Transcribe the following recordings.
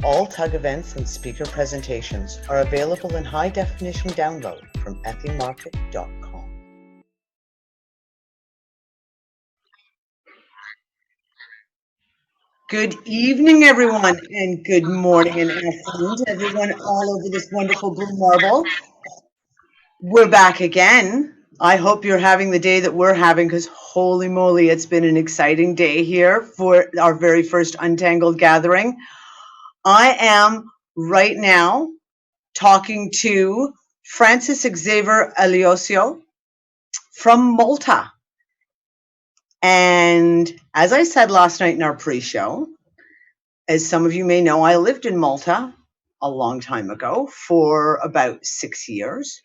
All tug events and speaker presentations are available in high-definition download from ethymarket.com. Good evening, everyone, and good morning and afternoon to everyone all over this wonderful blue marble. We're back again. I hope you're having the day that we're having, because holy moly, it's been an exciting day here for our very first Untangled gathering. I am right now talking to Francis Xavier Aloisio from Malta. And as I said last night in our pre-show, as some of you may know, I lived in Malta a long time ago for about 6 years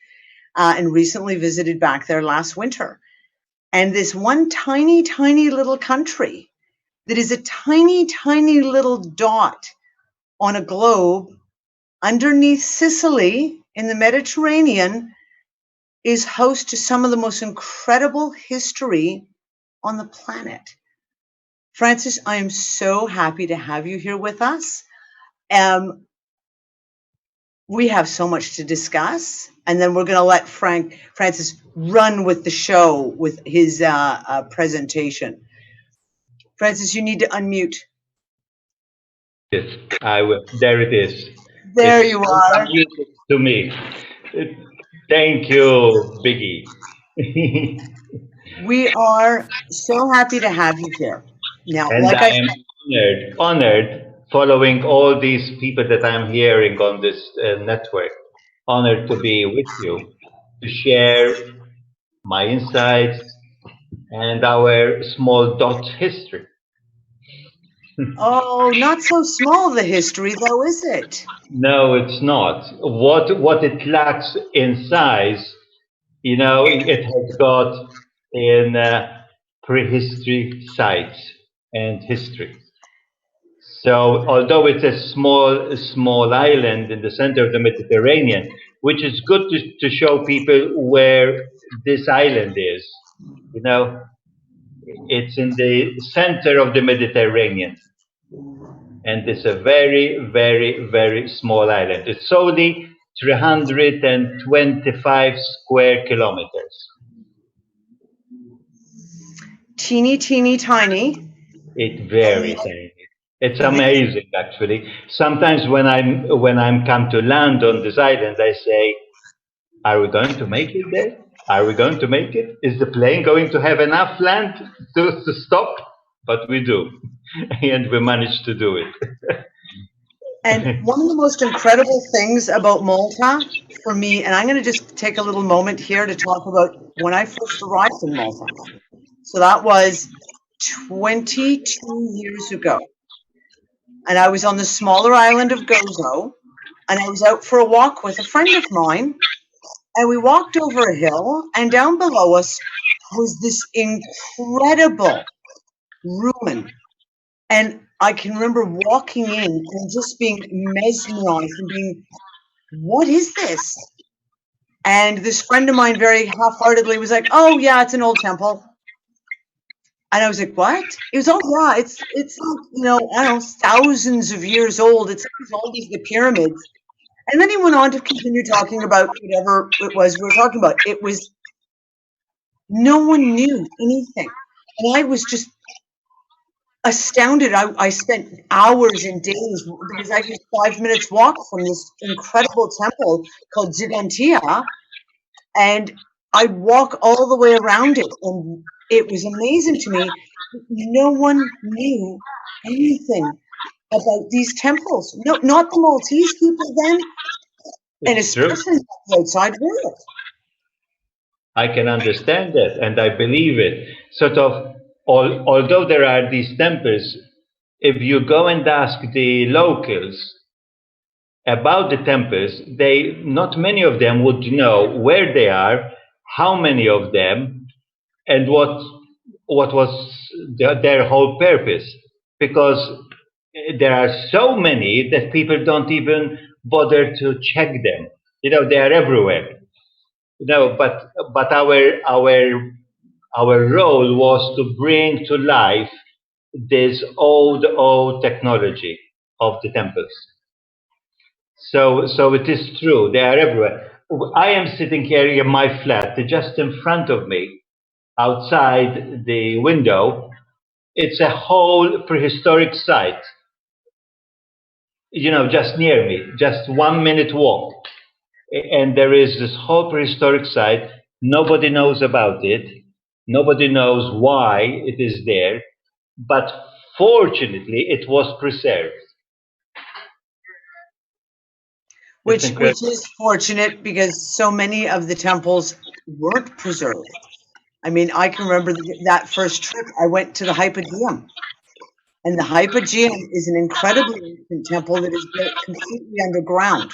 and recently visited back there last winter. And this one tiny, tiny little country that is a tiny, tiny little dot on a globe underneath Sicily in the Mediterranean is host to some of the most incredible history on the planet. Francis, I am so happy to have you here with us. We have so much to discuss, and then we're going to let Francis run with the show with his presentation. Francis, you need to unmute. Yes, I will. There it is. There you are. Unmuted to me. Thank you, Biggie. We are so happy to have you here. Now, And like I I am said, honored following all these people that I'm hearing on this network. Honored to be with you, to share my insights and our small dot history. oh, not so small the history though, is it? No, it's not. What it lacks in size, it has got in prehistory sites and history. So, although it's a small island in the center of the Mediterranean, which is good to show people where this island is, it's in the center of the Mediterranean. And it's a very, very, very small island. It's only 325 square kilometers. Teeny, teeny, tiny. It's very tiny. It's amazing, actually. Sometimes when I'm come to land on this island, I say, "Are we going to make it there? Are we going to make it? Is the plane going to have enough land to stop?" But we do, and we managed to do it. And one of the most incredible things about Malta for me, and I'm going to just take a little moment here to talk about when I first arrived in Malta. So that was 22 years ago. And I was on the smaller island of Gozo, and I was out for a walk with a friend of mine. And we walked over a hill, and down below us was this incredible ruin. And I can remember walking in and just being mesmerized and being, what is this? And this friend of mine very half-heartedly was like, oh yeah, it's an old temple. And I was like, what? It was, oh yeah, it's like, I don't know, thousands of years old. It's as old as the pyramids. And then he went on to continue talking about whatever it was we were talking about. It was, no one knew anything. And I was just astounded. I spent hours and days because I was 5 minutes walk from this incredible temple called Gigantia. And I'd walk all the way around it. And it was amazing to me. No one knew anything about these temples. No, not the Maltese people then, and It's true. especially the outside world. I can understand that, and I believe it. Sort of, although there are these temples, if you go and ask the locals about the temples, not many of them would know where they are, how many of them, and what was their whole purpose. Because there are so many that people don't even bother to check them. They are everywhere. But our role was to bring to life this old technology of the temples. So it is true. They are everywhere. I am sitting here in my flat, just in front of me, outside the window. It's a whole prehistoric site, just near me, just 1 minute walk. And there is this whole prehistoric site. Nobody knows about it. Nobody knows why it is there. But fortunately, it was preserved. It's Which incredible. is fortunate because so many of the temples weren't preserved. I mean, I can remember that first trip I went to the Hypogeum. And the Hypogeum is an incredibly ancient temple that is built completely underground.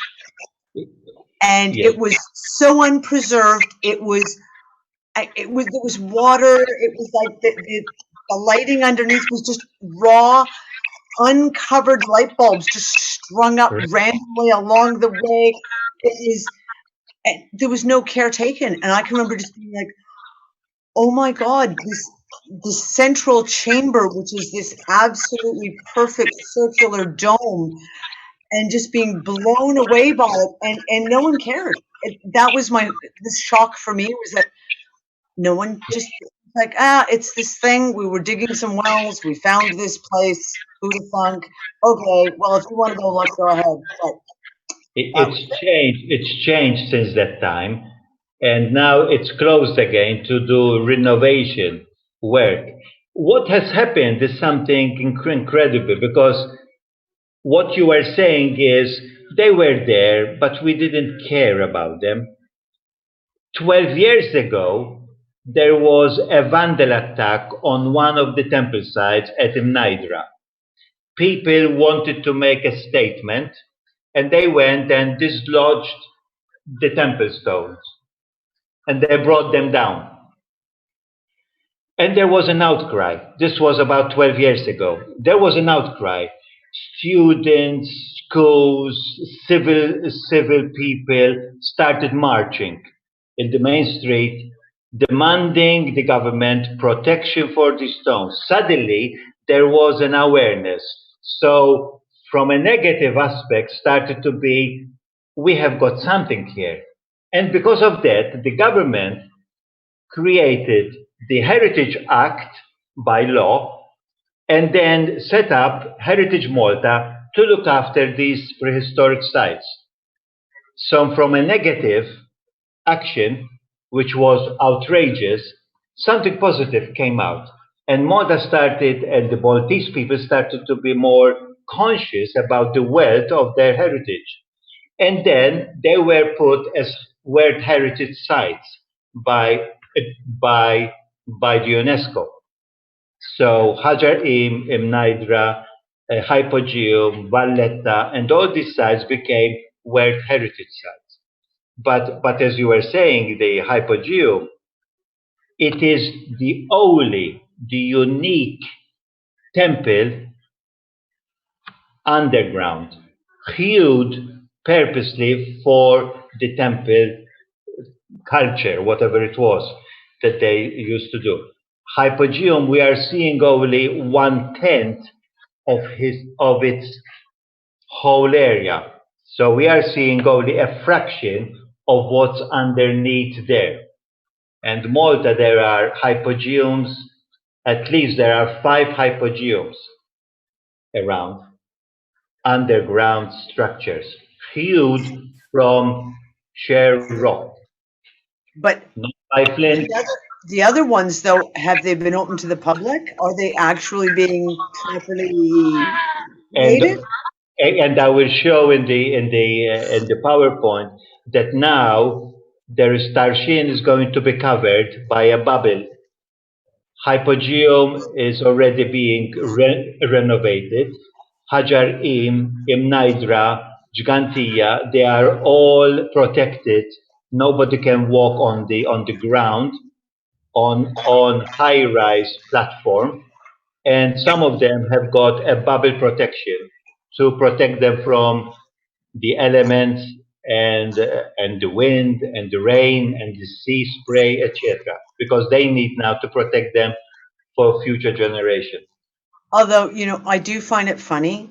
And Yes. it was so unpreserved. There was water. It was like the lighting underneath was just raw, uncovered light bulbs just strung up randomly along the way. There was no care taken. And I can remember just being like, oh my God, this central chamber, which is this absolutely perfect circular dome, and just being blown away by it, and no one cared. That was this shock for me, was that no one just like, it's this thing. We were digging some wells. We found this place. Who the funk? Okay, well, if you want to go look, go ahead. But that was It's changed. It's changed since that time, and now it's closed again to do renovation work. What has happened is something incredible, because what you are saying is they were there, but we didn't care about them. 12 years ago, there was a vandal attack on one of the temple sites at Imnaidra. People wanted to make a statement, and they went and dislodged the temple stones, and they brought them down. And there was an outcry. This was about 12 years ago. There was an outcry. Students, schools, civil people started marching in the main street, demanding the government protection for the stones. Suddenly, there was an awareness. So, from a negative aspect, started to be, we have got something here. And because of that, the government created the Heritage Act by law, and then set up Heritage Malta to look after these prehistoric sites. So, from a negative action, which was outrageous, something positive came out. And Malta started, and the Maltese people started to be more conscious about the wealth of their heritage. And then they were put as World Heritage Sites by, by, by the UNESCO. So Hajar Imnaidra, Hypogeum, Valletta, and all these sites became World Heritage Sites. But as you were saying, the Hypogeum, it is the unique temple underground, hewed purposely for the temple culture, whatever it was that they used to do. Hypogeum, we are seeing only 1/10 of its whole area. So we are seeing only a fraction of what's underneath there. And Malta, there are hypogeums, at least there are 5 hypogeums around, underground structures, hewed from sheer rock, But not by flint. the other ones, though, have they been open to the public? Are they actually being properly And rated? and I will show in the PowerPoint that now there is Tarshin is going to be covered by a bubble. Hypogeum is already being renovated. Hajar Imnaidra, Gigantia, they are all protected. Nobody can walk on the ground on high-rise platform, and some of them have got a bubble protection to protect them from the elements and the wind and the rain and the sea spray, etc. Because they need now to protect them for future generations. Although, I do find it funny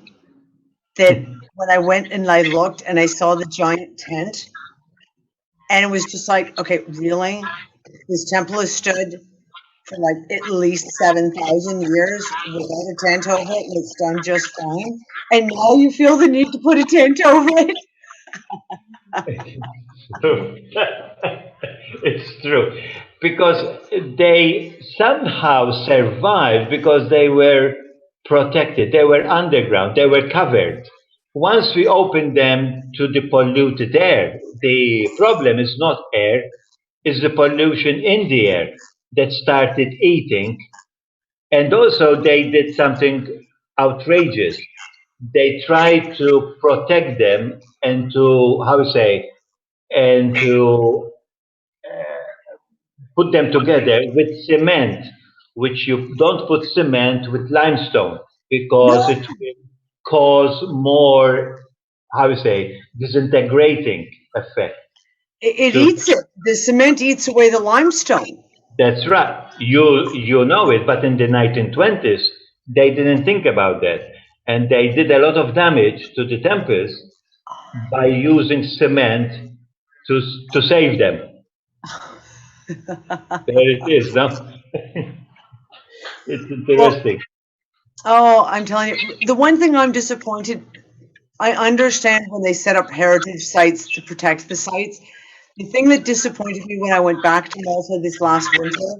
that when I went and I looked and I saw the giant tent, and it was just like, okay, really? This temple has stood for like at least 7,000 years without a tent over it, and it's done just fine. And now you feel the need to put a tent over it? True. It's true. Because they somehow survived because they were protected, they were underground, they were covered. Once we open them to the polluted air, the problem is not air, it's the pollution in the air that started eating. And also, they did something outrageous. They tried to protect them and to, how to say, and to put them together with cement, which you don't put cement with limestone because No, it will cause more, how to say, disintegrating effect. it So eats it. The cement eats away the limestone. that's right. You know it, but in the 1920s, they didn't think about that. And they did a lot of damage to the temples by using cement to save them. There it is, no? It's Well, interesting. oh, I'm telling you, the one thing I'm disappointed, I understand when they set up heritage sites to protect the sites. The thing that disappointed me when I went back to Malta this last winter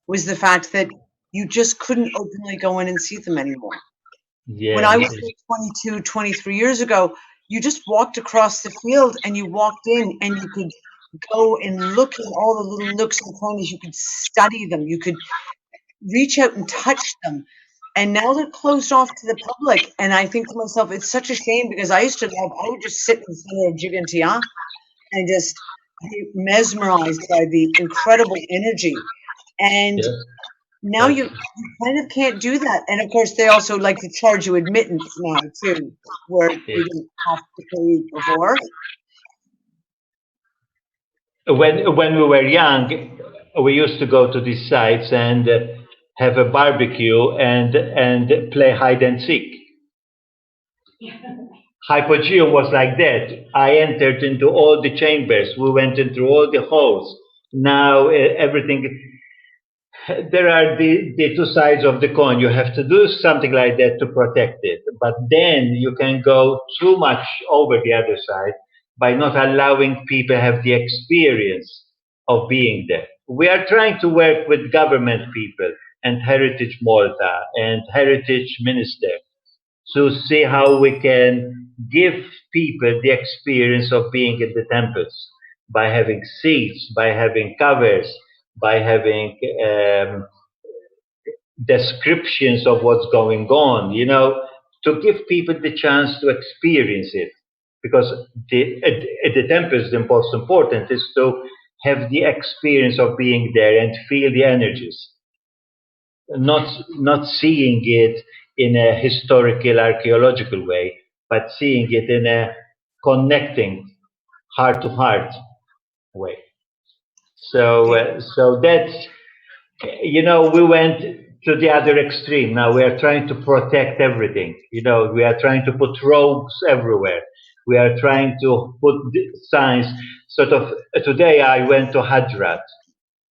was the fact that you just couldn't openly go in and see them anymore. When I Yeah. was there 22, 23 years ago, you just walked across the field and you walked in and you could go and look in all the little nooks and crannies. You could study them. You could reach out and touch them. And now they're closed off to the public. And I think to myself, it's such a shame because I used to love, I would just sit in the center of Gigantia and just be mesmerized by the incredible energy. And Yes. now Yes. you kind of can't do that. And of course, they also like to charge you admittance now too, where Yes. you didn't have to pay before. When we were young, we used to go to these sites and have a barbecue and play hide and seek. Hypogeo was like that. I entered into all the chambers. We went into all the halls. Now everything. There are the two sides of the coin. You have to do something like that to protect it. But then you can go too much over the other side by not allowing people have the experience of being there. We are trying to work with government people and Heritage Malta and Heritage Minister to see how we can give people the experience of being in the temples by having seats, by having covers, by having descriptions of what's going on, to give people the chance to experience it. Because at the temples, the most important is to have the experience of being there and feel the energies, not seeing it in a historical archaeological way, but seeing it in a connecting heart to heart way. So Okay. so that's, we went to the other extreme. Now we are trying to protect everything. We are trying to put rogues everywhere. We are trying to put signs. Sort of today I went to Hadrat.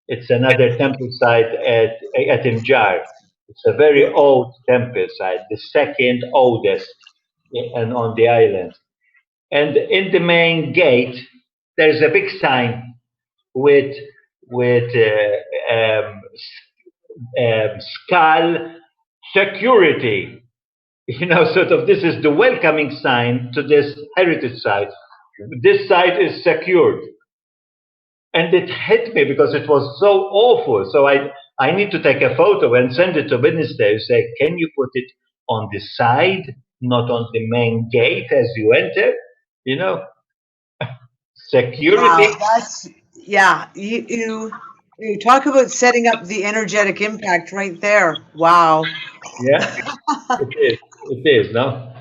It's another temple site at Imjar. It's a very Yeah. old temple site, the second oldest and on the island. And in the main gate, there's a big sign with skull security. Sort of this is the welcoming sign to this heritage site. This site is secured. And it hit me because it was so awful. So I need to take a photo and send it to minister. Say, can you put it on the side, not on the main gate as you enter? You know, Wow, security. that's yeah. You talk about setting up the energetic impact right there. Wow. Yeah, it is. It is, no?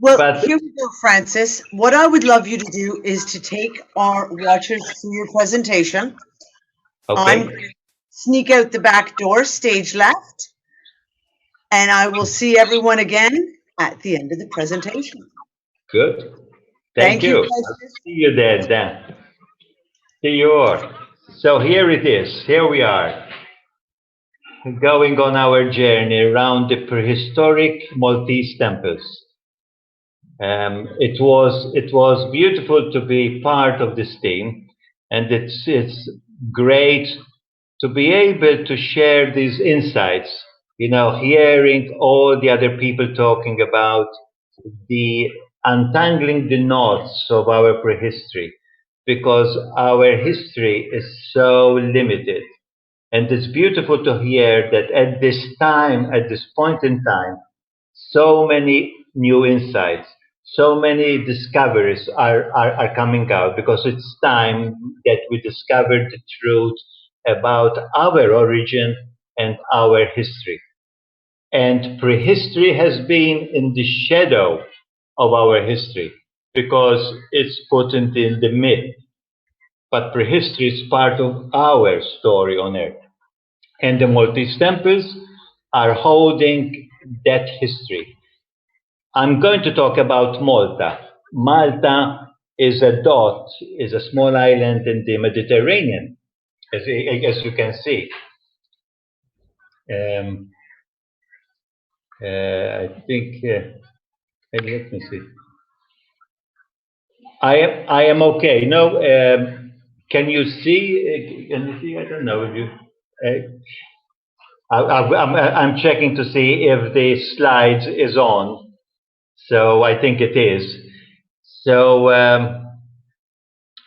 Well, But here we go, Francis. What I would love you to do is to take our watchers through your presentation. I'm going okay. to sneak out the back door, stage left, and I will see everyone again at the end of the presentation. Good. Thank Thank you, you. guys. See you then, Dan. Here you are. So here it is. Here we are, going on our journey around the prehistoric Maltese temples. It was beautiful to be part of this team, and it's great to be able to share these insights. Hearing all the other people talking about the untangling the knots of our prehistory, because our history is so limited. And it's beautiful to hear that at this time, at this point in time, so many new insights, so many discoveries are coming out, because it's time that we discover the truth about our origin and our history. And prehistory has been in the shadow of our history because it's put in the myth. But prehistory is part of our story on Earth. And the Maltese temples are holding that history. I'm going to talk about Malta. Malta is is a small island in the Mediterranean, as you can see. Um, I think, let me see. I am okay. No, can you see? Can you see? I don't know if you. I'm checking to see if the slides is on. So I think it is. So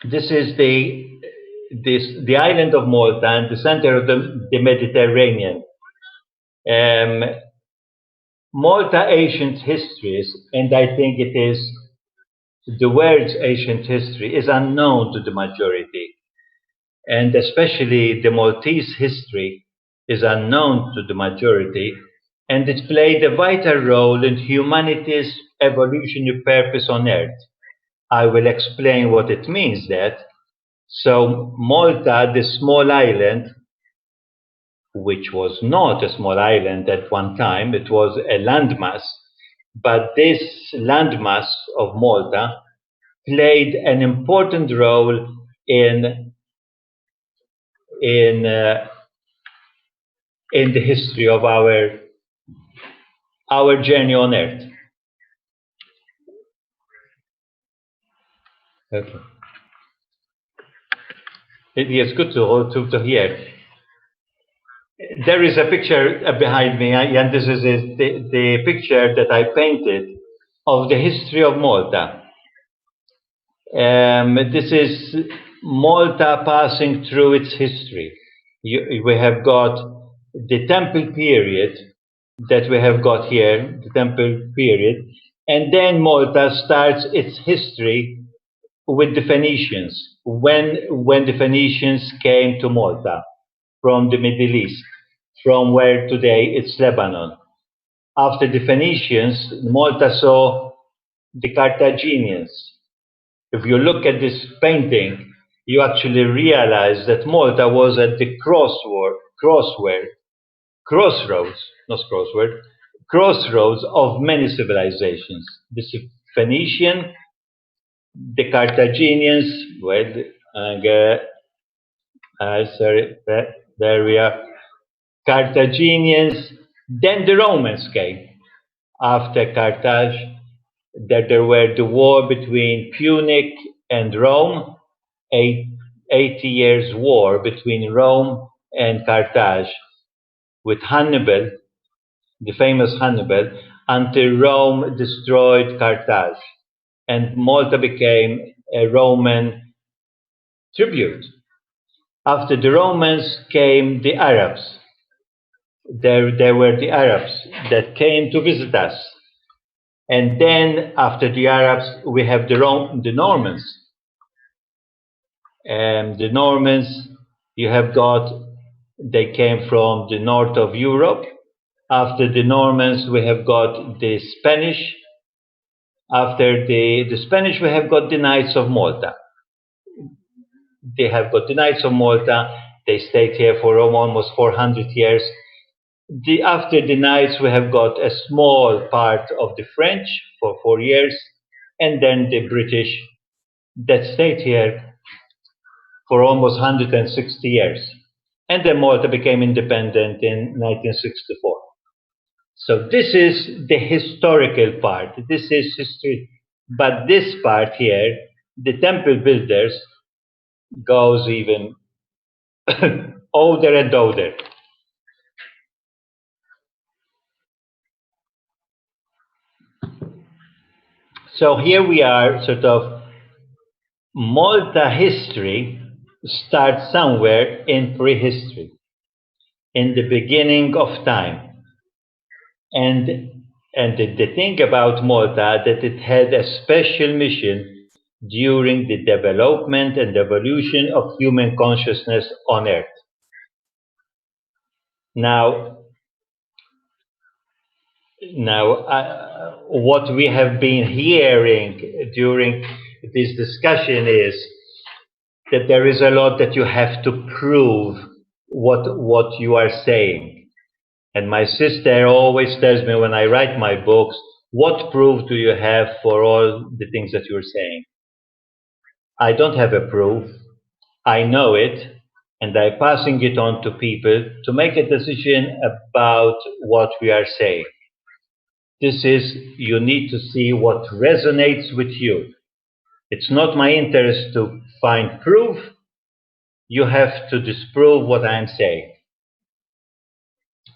this is the island of Malta and the center of the Mediterranean. Malta ancient histories, and I think it is the word's ancient history is unknown to the majority, and especially the Maltese history is unknown to the majority, and it played a vital role in humanity's evolutionary purpose on Earth. I will explain what it means that. So Malta, the small island, which was not a small island at one time, it was a landmass, but this landmass of Malta played an important role in in the history of our journey on Earth. Okay. It is good to hear. There is a picture behind me, and this is the picture that I painted of the history of Malta. This is Malta passing through its history. We have got the temple period that we have got here, the temple period, and then Malta starts its history with the Phoenicians, when the Phoenicians came to Malta from the Middle East, from where today it's Lebanon. After the Phoenicians, Malta saw the Carthaginians. If you look at this painting, you actually realize that Malta was at the crossroads, not crossword, crossroads of many civilizations. The Phoenician, the Carthaginians, sorry, there we are. Carthaginians, then the Romans came. After Carthage, there were the war between Punic and Rome, 80 years war between Rome and Carthage, with Hannibal, the famous Hannibal, until Rome destroyed Carthage, and Malta became a Roman tribute. After the Romans came the Arabs. There were the Arabs that came to visit us. And then after the Arabs, we have the Normans. And the Normans, you have got, they came from the north of Europe. After the Normans, we have got the Spanish. After the Spanish, we have got the Knights of Malta. They have got the Knights of Malta. They stayed here for almost 400 years. After the Knights, we have got a small part of the French for 4 years. and then the British that stayed here for almost 160 years. And then Malta became independent in 1964. So this is the historical part. This is history. But this part here, the temple builders, goes even older and older. So here we are, sort of, Malta history starts somewhere in prehistory, in the beginning of time. And the thing about Malta that it had a special mission during the development and evolution of human consciousness on Earth. Now, what we have been hearing during this discussion is that there is a lot that you have to prove what you are saying. And my sister always tells me when I write my books, what proof do you have for all the things that you're saying? I don't have a proof. I know it, and I'm passing it on to people to make a decision about what we are saying. This is, you need to see what resonates with you. It's not my interest to find proof. You have to disprove what I'm saying.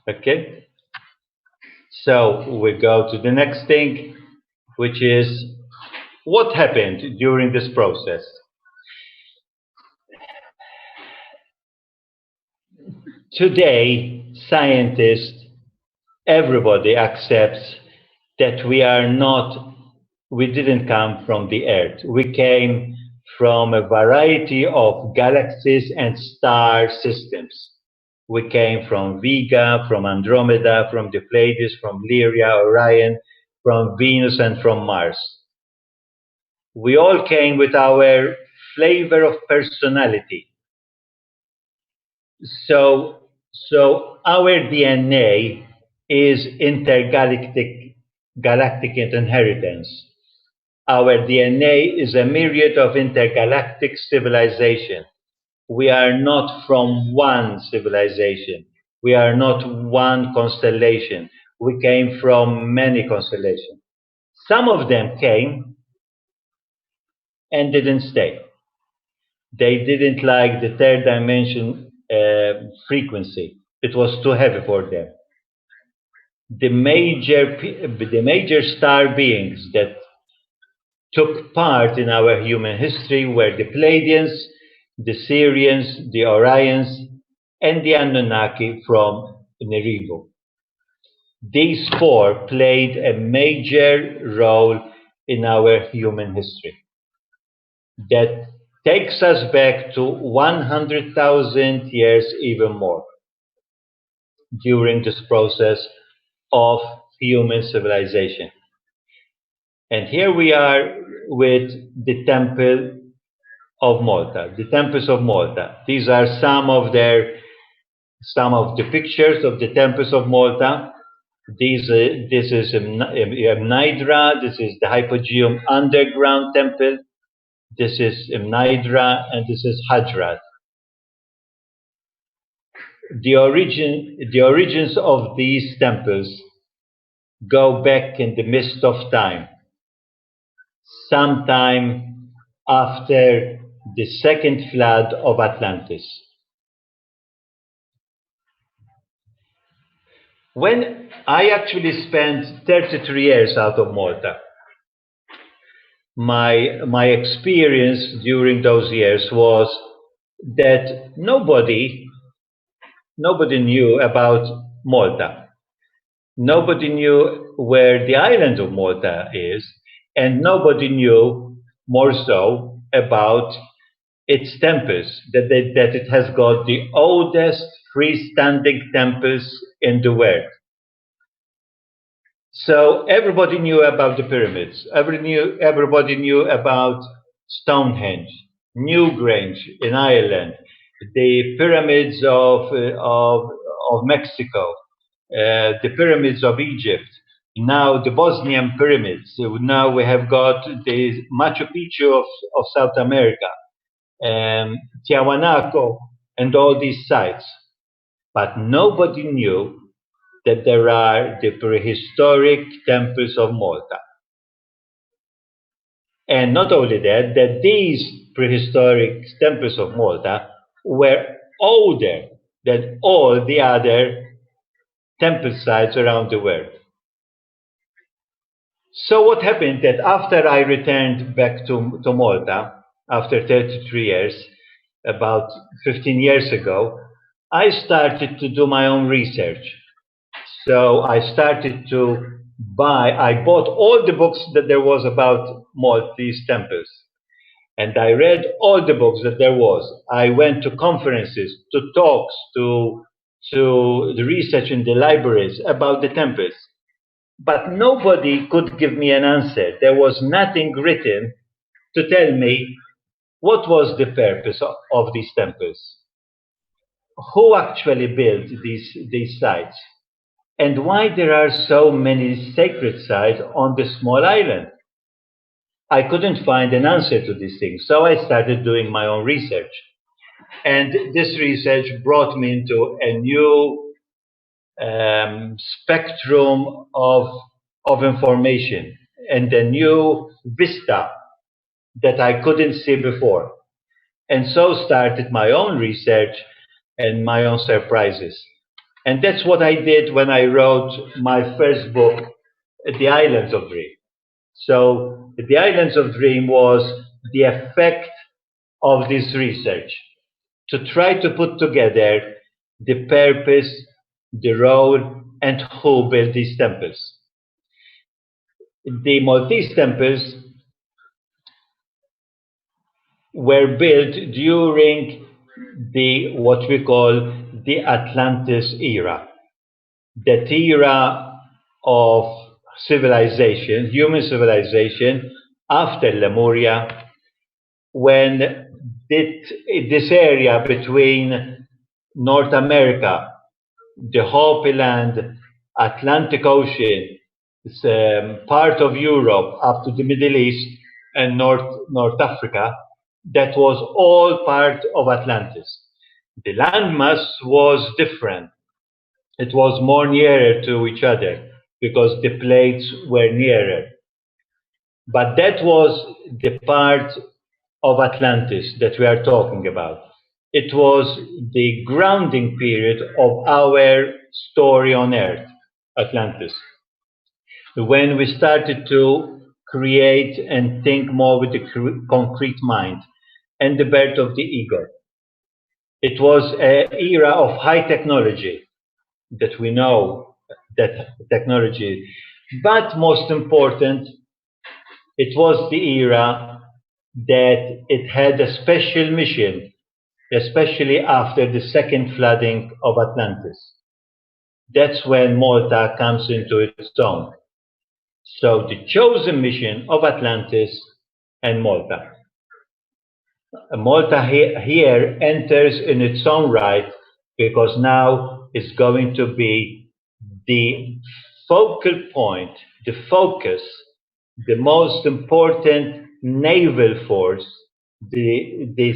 Okay? So we go to the next thing, which is what happened during this process. Today, scientists, everybody accepts that we didn't come from the Earth. We came from a variety of galaxies and star systems. We came from Vega, from Andromeda, from the Pleiades, from Lyria, Orion, from Venus, and from Mars. We all came with our flavor of personality. So our DNA is intergalactic inheritance. Our DNA is a myriad of intergalactic civilization. We are not from one civilization. We are not one constellation. We came from many constellations. Some of them came and didn't stay. They didn't like the third dimension frequency. It was too heavy for them. The major star beings that took part in our human history were the Pleiadians, the Sirians, the Orions, and the Anunnaki from Neribo. These four played a major role in our human history. That takes us back to 100,000 years, even more, during this process of human civilization. And here we are with the Temple of Malta, the temples of Malta. These are some of the pictures of the temples of Malta. This is Nidra, this is the Hypogeum underground temple. This is Nidra, and this is Hadrat. The origins of these temples go back in the mist of time, sometime after the second flood of Atlantis. When I actually spent 33 years out of Malta, my experience during those years was that nobody knew about Malta. Nobody knew where the island of Malta is, and nobody knew more so about its temples, that it has got the oldest freestanding temples in the world. So everybody knew about the pyramids. Everybody knew about Stonehenge, Newgrange in Ireland, the pyramids of Mexico, the pyramids of Egypt, now the Bosnian pyramids. So now we have got the Machu Picchu of South America, Tiahuanaco, and all these sites. But nobody knew that there are the prehistoric temples of Malta. And not only that, that these prehistoric temples of Malta were older than all the other temple sites around the world. So what happened that after I returned back to Malta, after 33 years, about 15 years ago, I started to do my own research. So I started to I bought all the books that there was about Maltese temples. And I read all the books that there was. I went to conferences, to talks, to the research in the libraries about the temples. But nobody could give me an answer. There was nothing written to tell me what was the purpose of these temples. Who actually built these sites? And why there are so many sacred sites on the small island? I couldn't find an answer to these things, so I started doing my own research. And this research brought me into a new spectrum of information and a new vista that I couldn't see before. And so started my own research and my own surprises. And that's what I did when I wrote my first book, The Islands of Dream. So The Islands of Dream was the effect of this research, to try to put together the purpose, the role, and who built these temples. The Maltese temples were built during what we call the Atlantis era, that era of civilization, human civilization, after Lemuria, when this area between North America, the Hopi Land, Atlantic Ocean, part of Europe up to the Middle East and North Africa, that was all part of Atlantis. The landmass was different. It was more nearer to each other because the plates were nearer. But that was the part of Atlantis that we are talking about. It was the grounding period of our story on Earth, Atlantis. When we started to create and think more with the concrete mind and the birth of the ego. It was an era of high technology that we know that technology, but most important, it was the era that it had a special mission, especially after the second flooding of Atlantis. That's when Malta comes into its own. So the chosen mission of Atlantis and Malta. Malta here enters in its own right because now it's going to be the focal point, the focus, the most important naval force, the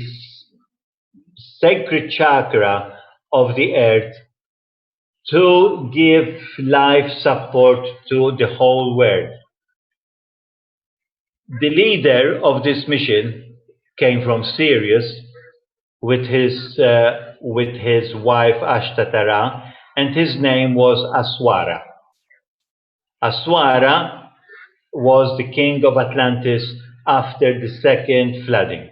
sacred chakra of the earth to give life support to the whole world. The leader of this mission came from Sirius with his wife Ashtatara, and his name was Asuara. Asuara was the king of Atlantis after the second flooding.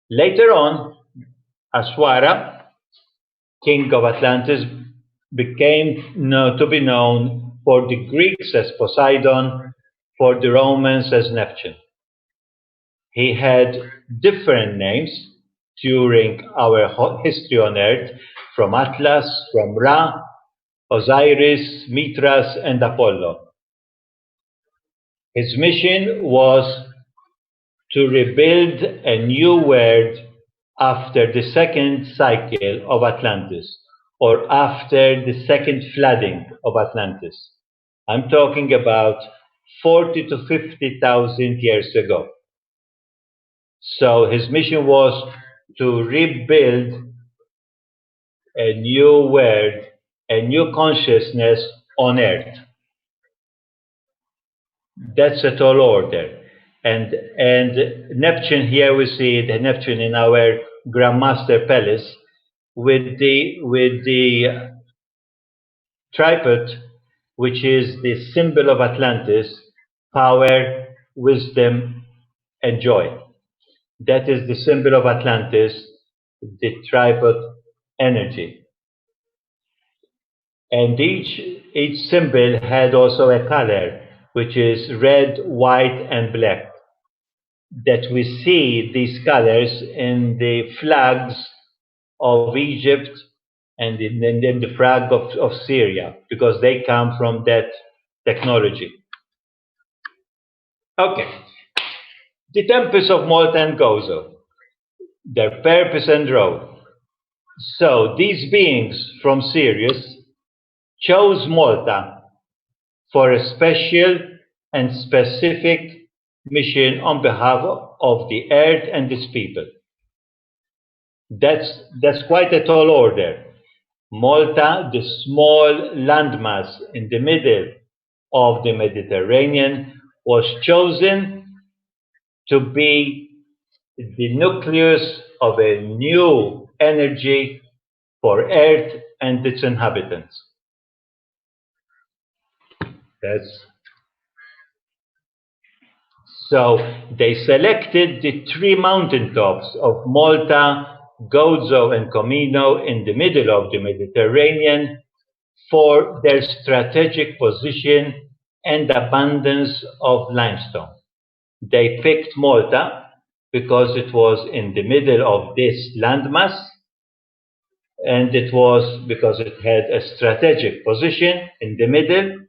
Later on, Asuara, king of Atlantis, became to be known for the Greeks as Poseidon, for the Romans as Neptune. He had different names during our history on Earth, from Atlas, from Ra, Osiris, Mithras, and Apollo. His mission was to rebuild a new world after the second cycle of Atlantis, or after the second flooding of Atlantis. I'm talking about 40 to 50,000 years ago. So his mission was to rebuild a new world, a new consciousness on Earth. That's a tall order. And Neptune, here we see the Neptune in our Grandmaster Palace with the tripod, which is the symbol of Atlantis, power, wisdom, and joy. That is the symbol of Atlantis, the tripod energy. And each symbol had also a color, which is red, white, and black. That we see these colors in the flags of Egypt and in the flag of Syria, because they come from that technology. Okay. The temples of Malta and Gozo, their purpose and role. So these beings from Sirius chose Malta for a special and specific mission on behalf of the earth and its people. That's quite a tall order. Malta, the small landmass in the middle of the Mediterranean, was chosen to be the nucleus of a new energy for Earth and its inhabitants. So they selected the three mountaintops of Malta, Gozo, and Comino in the middle of the Mediterranean for their strategic position and abundance of limestone. They picked Malta because it was in the middle of this landmass, and it was because it had a strategic position in the middle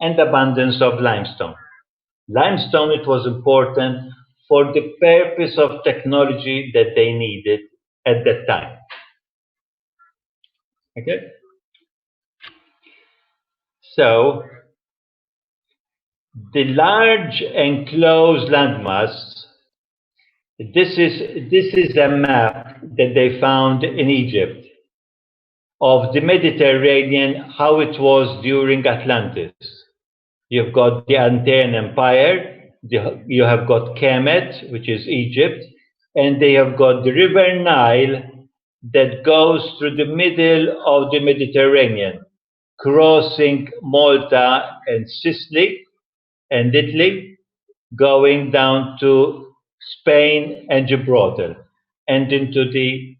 and abundance of limestone. Limestone, it was important for the purpose of technology that they needed at that time. Okay? So, the large enclosed landmass, this is a map that they found in Egypt of the Mediterranean, how it was during Atlantis. You've got the Antane Empire, you have got Kemet, which is Egypt, and they have got the River Nile that goes through the middle of the Mediterranean, crossing Malta and Sicily and Italy, going down to Spain and Gibraltar, and into the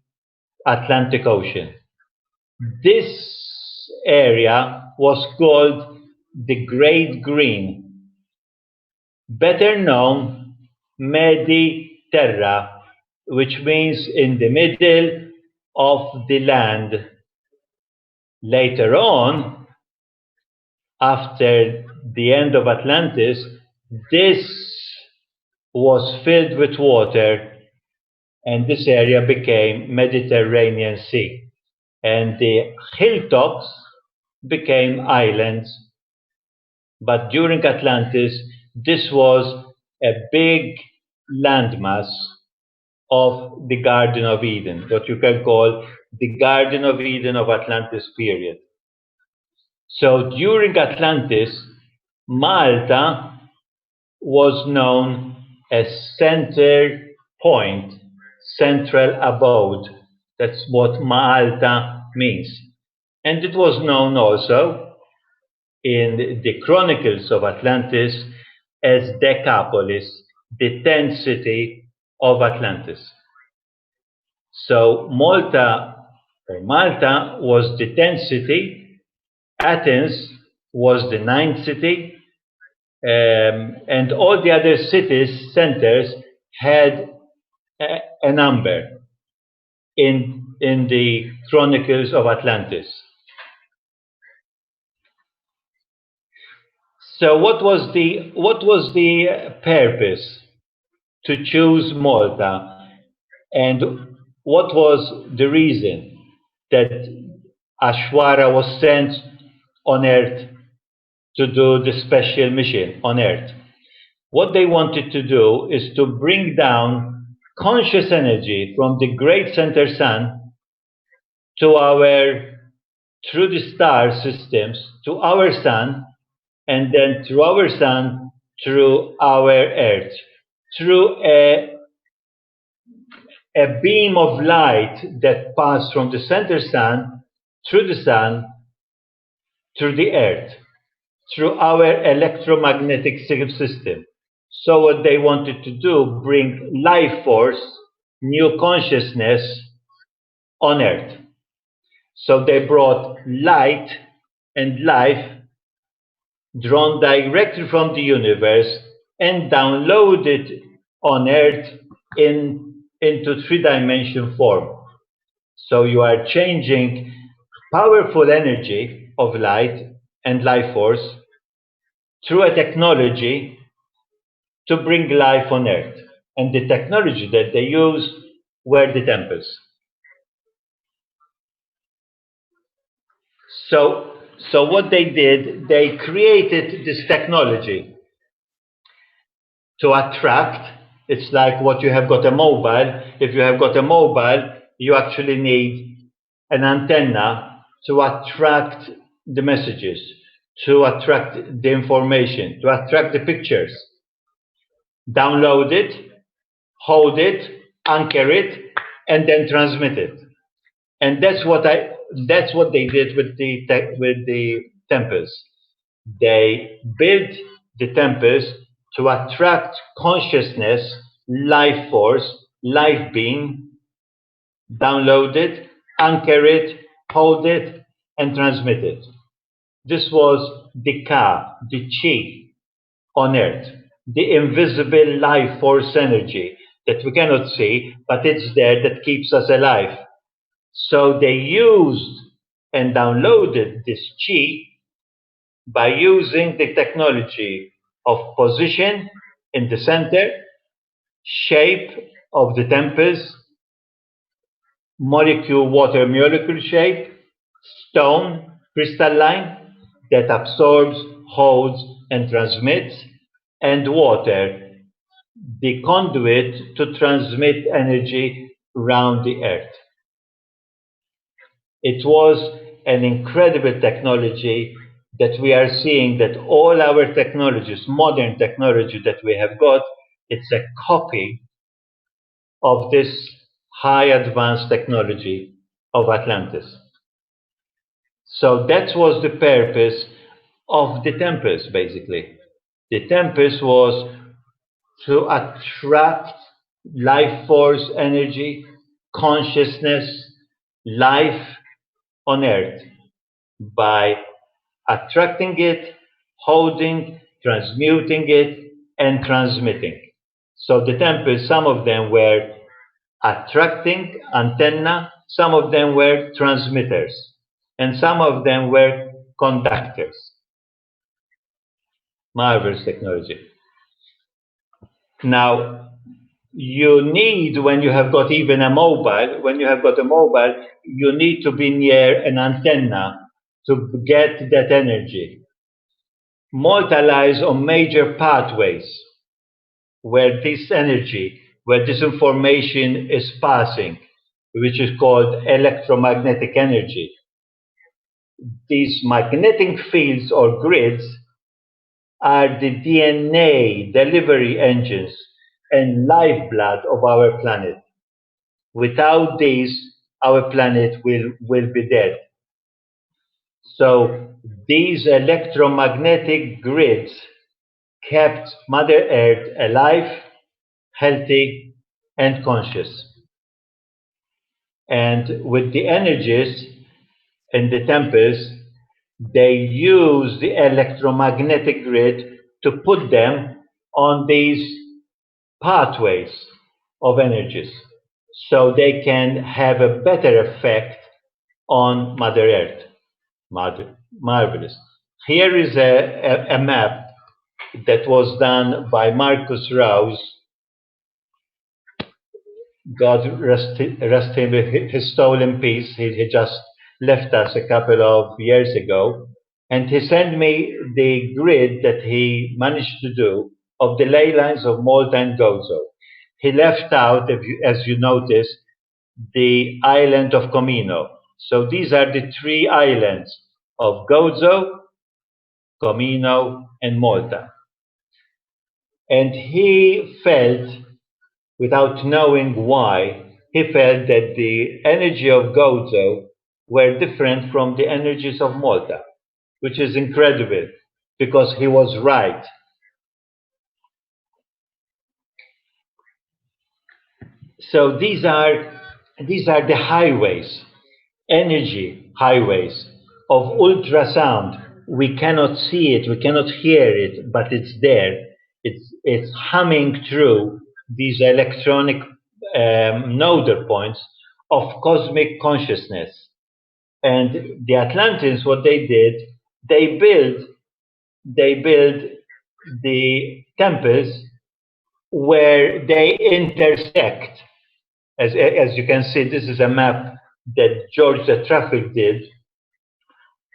Atlantic Ocean. This area was called the Great Green, better known Mediterra, which means in the middle of the land. Later on, after the end of Atlantis, this was filled with water, and this area became Mediterranean Sea. And the hilltops became islands. But during Atlantis, this was a big landmass of the Garden of Eden, what you can call the Garden of Eden of Atlantis period. So during Atlantis, Malta was known as center point, central abode. That's what Malta means. And it was known also in the Chronicles of Atlantis as Decapolis, the 10th city of Atlantis. So Malta was the 10th city, Athens was the 9th city, and all the other cities, centers, had a number in the Chronicles of Atlantis. So what was the purpose to choose Malta, and what was the reason that Asuara was sent on Earth to do the special mission on Earth. What they wanted to do is to bring down conscious energy from the great center sun to through the star systems, to our sun, and then through our sun, through our Earth, through a beam of light that passed from the center sun, through the sun, through the Earth, through our electromagnetic system. So what they wanted to do, bring life force, new consciousness on Earth. So they brought light and life drawn directly from the universe and downloaded on Earth into three-dimensional form. So you are changing powerful energy of light and life force through a technology to bring life on Earth. And the technology that they used were the temples. So what they did, they created this technology to attract. It's like what you have got a mobile. If you have got a mobile, you actually need an antenna to attract the messages, to attract the information, to attract the pictures. Download it, hold it, anchor it, and then transmit it. And that's what they did with the temples. They built the temples to attract consciousness, life force, life being, download it, anchor it, hold it, and transmit it. This was the Ka, the Chi on Earth, the invisible life force energy that we cannot see, but it's there that keeps us alive. So they used and downloaded this Chi by using the technology of position in the center, shape of the temples, water molecule shape, stone, crystalline, that absorbs, holds, and transmits, and water, the conduit to transmit energy around the Earth. It was an incredible technology that we are seeing, that all our technologies, modern technology that we have got, it's a copy of this high advanced technology of Atlantis. So that was the purpose of the temples, basically. The temples was to attract life force energy, consciousness, life on Earth by attracting it, holding, transmuting it, and transmitting. So the temples, some of them were attracting antenna, some of them were transmitters, and some of them were conductors. Marvelous technology. Now, you need, when you have got even a mobile, you need to be near an antenna to get that energy. Malta lies on major pathways where this energy, where this information is passing, which is called electromagnetic energy. These magnetic fields or grids are the DNA delivery engines and lifeblood of our planet. Without these, our planet will be dead. So these electromagnetic grids kept Mother Earth alive, healthy, and conscious. And with the energies in the temples, they use the electromagnetic grid to put them on these pathways of energies, so they can have a better effect on Mother Earth. Marvelous. Here is a map that was done by Marcus Rouse. God rest him with his soul in peace. He just left us a couple of years ago. And he sent me the grid that he managed to do of the ley lines of Malta and Gozo. He left out, as you notice, the island of Comino. So these are the three islands of Gozo, Comino, and Malta. And he felt, without knowing why, he felt that the energy of Gozo were different from the energies of Malta, which is incredible because he was right. So these are the highways, energy highways of ultrasound. We cannot see it, we cannot hear it, but it's there. It's humming through these electronic nodal points of cosmic consciousness. And the Atlanteans, what they did, they built the temples where they intersect. As you can see, this is a map that George the Traffic did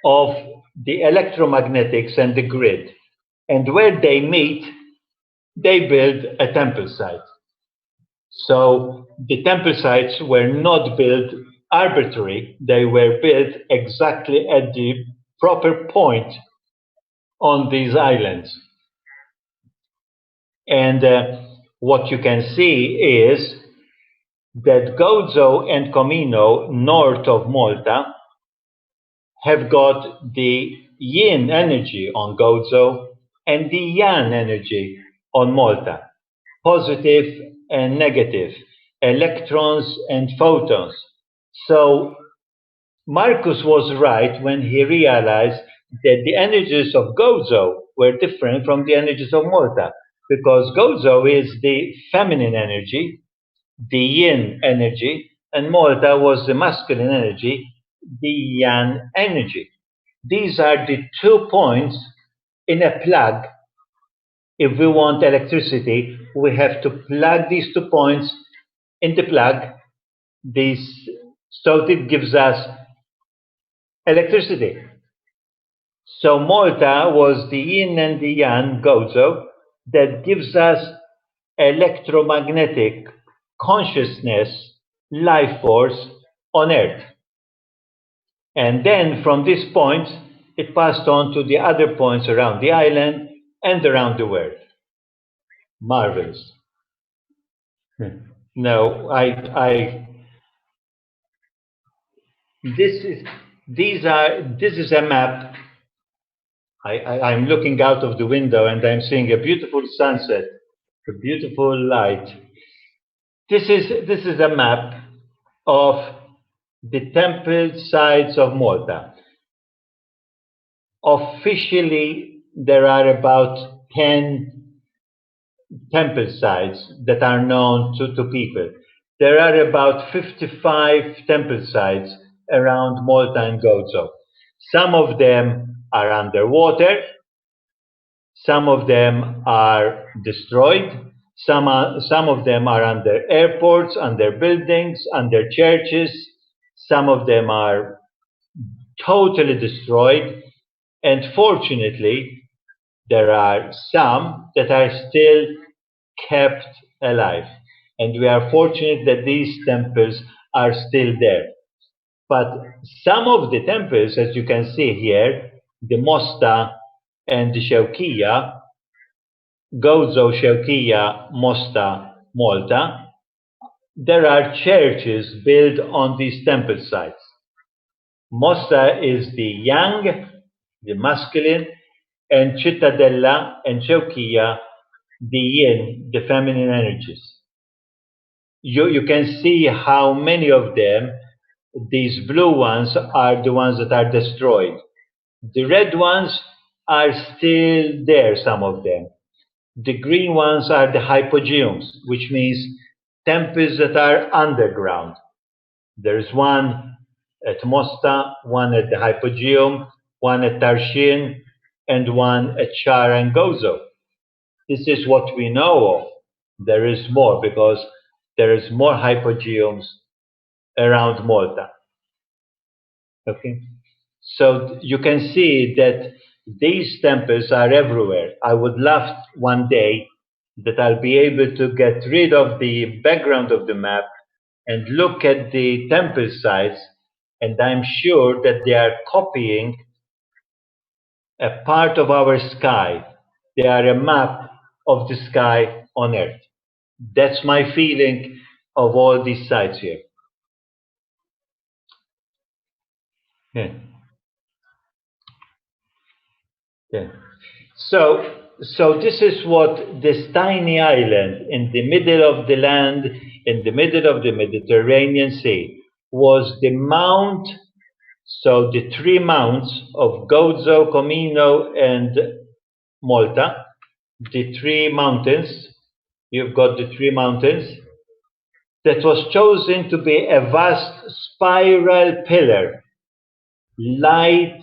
of the electromagnetics and the grid. And where they meet, they build a temple site. So the temple sites were not built arbitrary, they were built exactly at the proper point on these islands. And what you can see is that Gozo and Comino, north of Malta, have got the yin energy on Gozo and the yang energy on Malta, positive and negative, electrons and photons. So Marcus was right when he realized that the energies of Gozo were different from the energies of Malta, because Gozo is the feminine energy, the yin energy, and Malta was the masculine energy, the yang energy. These are the 2 points in a plug. If we want electricity, we have to plug these 2 points in the plug. So it gives us electricity. So Malta was the yin and the yang, Gozo, that gives us electromagnetic consciousness, life force on Earth. And then from this point, it passed on to the other points around the island and around the world. Marvelous. No, this is a map. I'm looking out of the window and I'm seeing a beautiful sunset, a beautiful light. This is a map of the temple sites of Malta. Officially, there are about 10 temple sites that are known to people. There are about 55 temple sites around Malta and Gozo. Some of them are underwater, some of them are destroyed, some of them are under airports, under buildings, under churches, some of them are totally destroyed, and fortunately, there are some that are still kept alive. And we are fortunate that these temples are still there. But some of the temples, as you can see here, the Mosta and the Sheukiya, Gozo, Sheukiya, Mosta, Malta, there are churches built on these temple sites. Mosta is the yang, the masculine, and Cittadella and Sheukiya, the yin, the feminine energies. You can see how many of them, these blue ones, are the ones that are destroyed. The red ones are still there, some of them. The green ones are the hypogeums, which means temples that are underground. There's one at Mosta, one at the hypogeum, one at Tarshin, and one at Shara and Gozo. This is what we know of. There is more because there is more hypogeums around Malta. Okay, So you can see that these temples are everywhere. I would love one day that I'll be able to get rid of the background of the map and look at the temple sites, and I'm sure that they are copying a part of our sky. They are a map of the sky on Earth. That's my feeling of all these sites here. Yeah. Yeah. So this is what this tiny island in the middle of the land, in the middle of the Mediterranean Sea, was the mount. So the three mounts of Gozo, Comino, and Malta, the three mountains. You've got the three mountains that was chosen to be a vast spiral pillar, light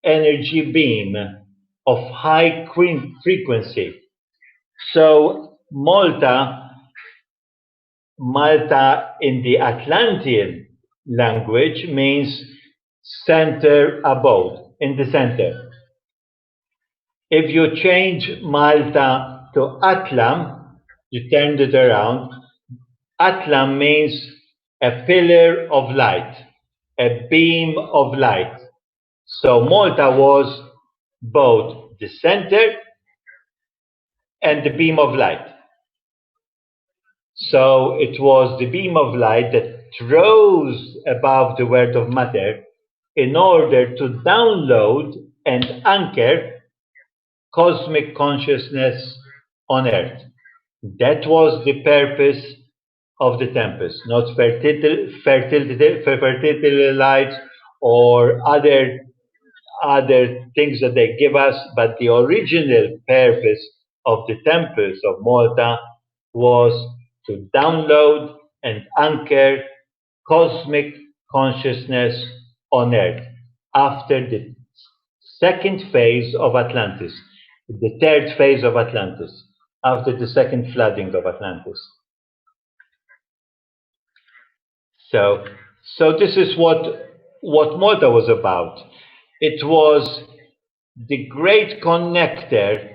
energy beam of high frequency. So Malta in the Atlantean language means center abode, in the center. If you change Malta to Atlam, you turned it around, Atlam means a pillar of light, a beam of light. So Malta was both the center and the beam of light. So it was the beam of light that rose above the world of matter in order to download and anchor cosmic consciousness on Earth. That was the purpose of the temples, not fertility lights or other things that they give us, but the original purpose of the temples of Malta was to download and anchor cosmic consciousness on Earth after the second phase of Atlantis, the third phase of Atlantis, after the second flooding of Atlantis. So this is what Malta was about. It was the great connector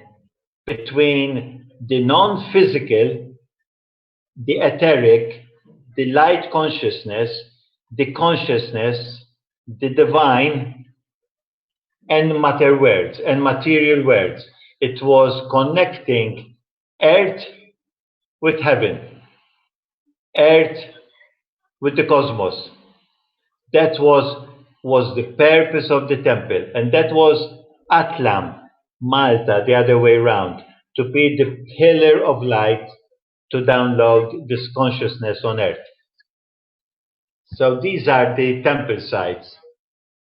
between the non-physical, the etheric, the light consciousness, the consciousness, the divine, and matter worlds and material worlds. It was connecting Earth with heaven, Earth with the cosmos. That was the purpose of the temple, and that was Atlam, Malta, the other way around, to be the pillar of light to download this consciousness on Earth. So these are the temple sites.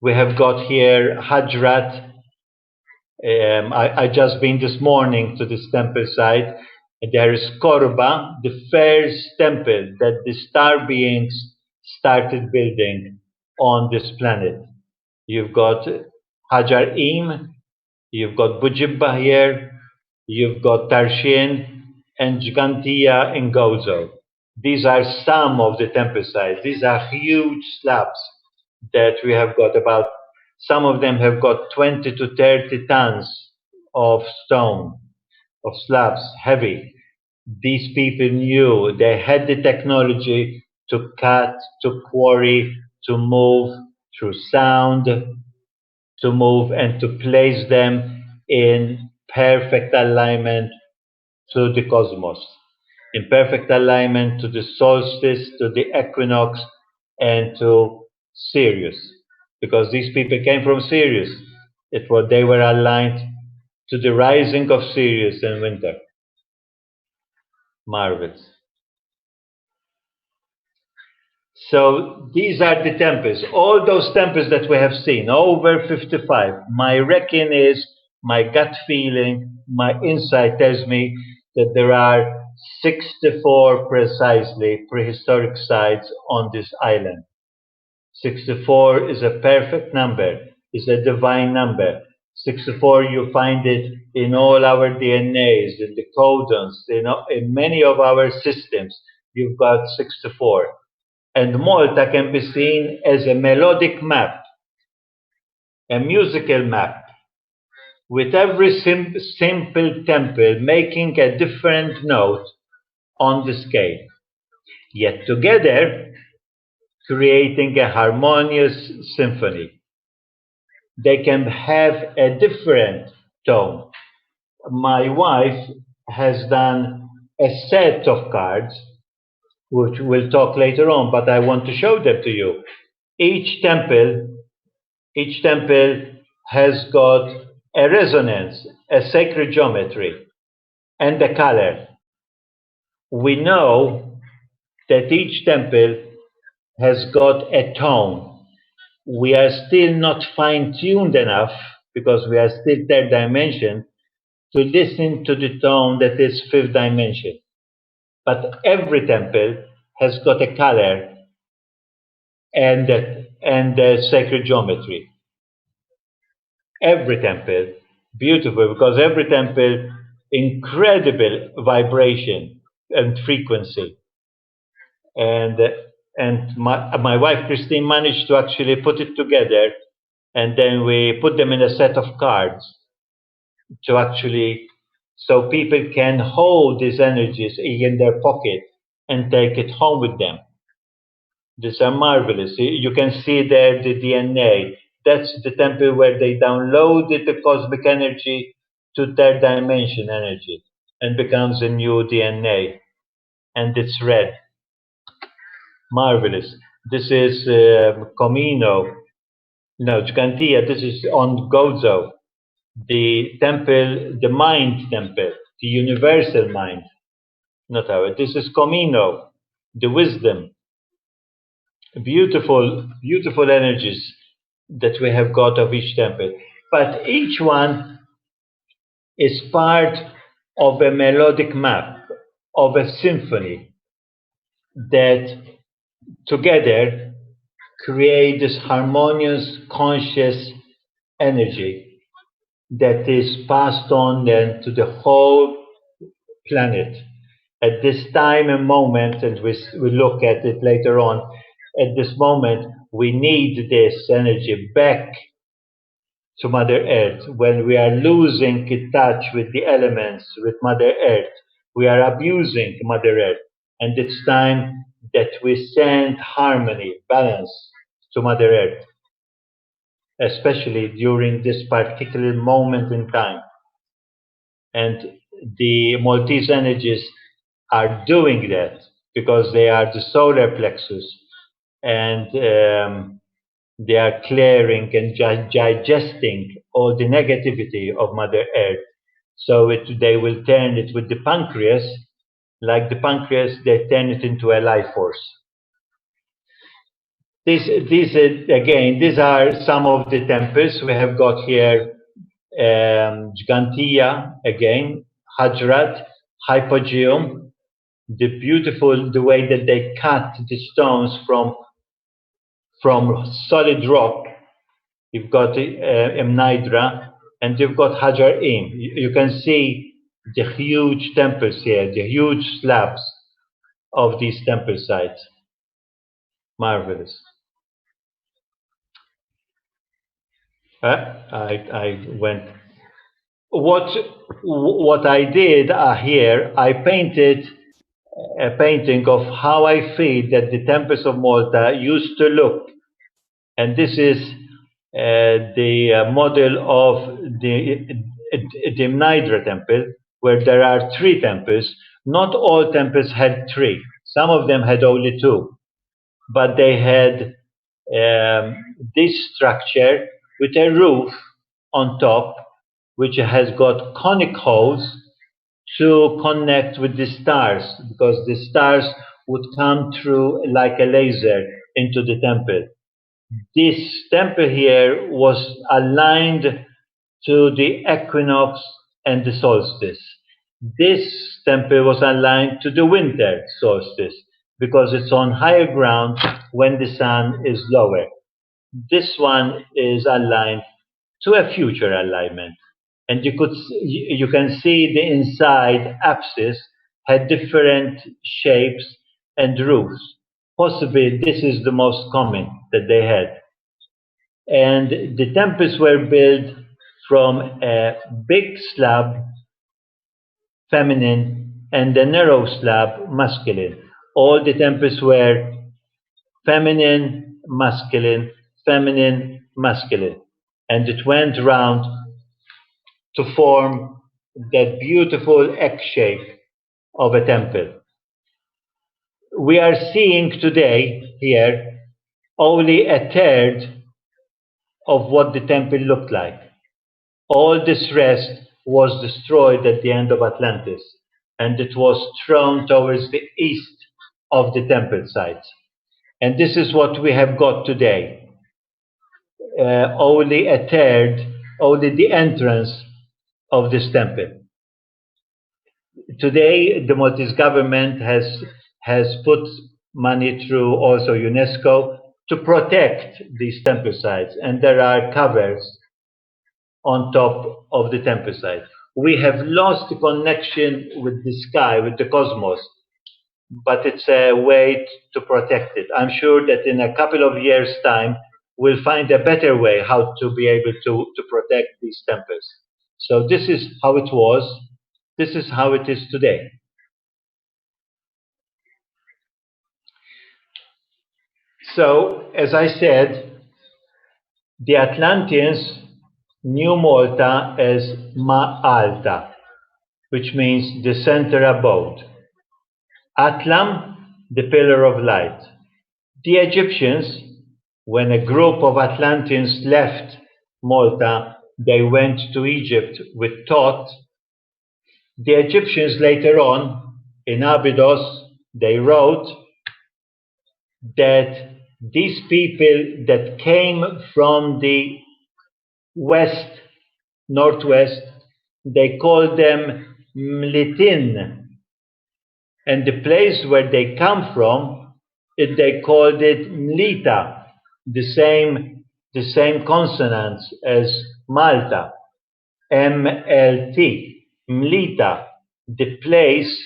We have got here Hajrat. I just been this morning to this temple site. And there is Korba, the first temple that the star beings started building on this planet. You've got Hajar Im, you've got Bujibba here, you've got Tarshin, and Gigantia in Gozo. These are some of the temple sites. These are huge slabs that we have got about, some of them have got 20 to 30 tons of stone, of slabs, heavy. These people knew, they had the technology to cut, to quarry, to move through sound, to move and to place them in perfect alignment to the cosmos, in perfect alignment to the solstice, to the equinox, and to Sirius, because these people came from Sirius. They were aligned to the rising of Sirius in winter. Marvels. So these are the temples. All those temples that we have seen, over 55. My reckon is, my gut feeling, my insight tells me that there are 64 precisely prehistoric sites on this island. 64 is a perfect number, is a divine number. 64, you find it in all our DNAs, in the codons, in many of our systems. You've got 64. And Malta can be seen as a melodic map, a musical map with every simple temple making a different note on the scale, yet together creating a harmonious symphony. They can have a different tone. My wife has done a set of cards, which we'll talk later on, but I want to show them to you. Each temple has got a resonance, a sacred geometry, and a color. We know that each temple has got a tone. We are still not fine-tuned enough, because we are still third dimension, to listen to the tone that is fifth dimension. But every temple has got a color and a sacred geometry. Every temple, beautiful, because every temple, incredible vibration and frequency. And my wife Christine managed to actually put it together, and then we put them in a set of cards to actually, so people can hold these energies in their pocket and take it home with them. These are marvelous. You can see there the DNA. That's the temple where they downloaded the cosmic energy to third dimension energy and becomes a new DNA. And it's red. Marvelous. This is Comino. No, Gigantia. This is on Gozo. The temple, the mind temple, the universal mind. Not our. This is Comino, the wisdom. Beautiful, beautiful energies that we have got of each temple. But each one is part of a melodic map, of a symphony that together create this harmonious, conscious energy that is passed on then to the whole planet. At this time and moment, and we look at it later on, at this moment, we need this energy back to Mother Earth. When we are losing touch with the elements, with Mother Earth, we are abusing Mother Earth. And it's time that we send harmony, balance to Mother Earth, especially during this particular moment in time. And the Maltese energies are doing that because they are the solar plexus, and they are clearing and digesting all the negativity of Mother Earth. So they will turn it with the pancreas, like the pancreas, they turn it into a life force. These are some of the temples we have got here. Gigantia, again, Hajrat, Hypogeum, the way that they cut the stones from solid rock. You've got Mnidra, and you've got Hajar Im. You can see the huge temples here, the huge slabs of these temple sites. Marvelous. I went. What I did here, I painted a painting of how I feel that the temples of Malta used to look. And this is the model of the Mnidra temple, where there are 3 temples. Not all temples had 3. Some of them had only 2. But they had this structure with a roof on top, which has got conic holes to connect with the stars, because the stars would come through like a laser into the temple. This temple here was aligned to the equinox and the solstice. This temple was aligned to the winter solstice because it's on higher ground when the sun is lower. This one is aligned to a future alignment. And you can see the inside apsis had different shapes and roofs. Possibly this is the most common that they had. And the temples were built from a big slab, feminine, and a narrow slab, masculine. All the temples were feminine, masculine, feminine, masculine. And it went round to form that beautiful X shape of a temple. We are seeing today here only a third of what the temple looked like. All this rest was destroyed at the end of Atlantis, and it was thrown towards the east of the temple site. And this is what we have got today. Only a third, only the entrance of this temple. Today, the Maltese government has put money through also UNESCO to protect these temple sites, and there are covers on top of the temple site. We have lost the connection with the sky, with the cosmos, but it's a way to protect it. I'm sure that in a couple of years' time, we'll find a better way how to be able to protect these temples. So this is how it was. This is how it is today. So, as I said, the Atlanteans knew Malta as Ma'alta, which means the center abode. Atlam, the pillar of light. The Egyptians, when a group of Atlanteans left Malta, they went to Egypt with Thoth. The Egyptians later on, in Abydos, they wrote that these people that came from the west, northwest, they called them Mlitin. And the place where they come from, they called it Mlita, the same consonants as Malta, MLT, Mlita, the place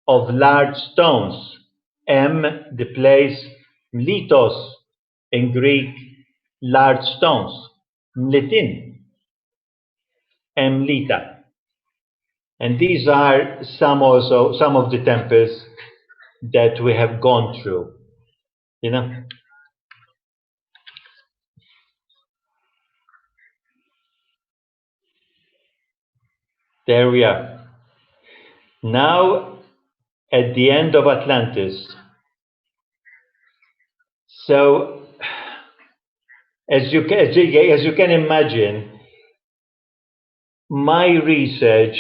of large stones, the place, Mlitos, in Greek, large stones, Mlitin, Mlita. And these are some of the temples that we have gone through, you know. There we are. Now, at the end of Atlantis. So, as you can imagine, my research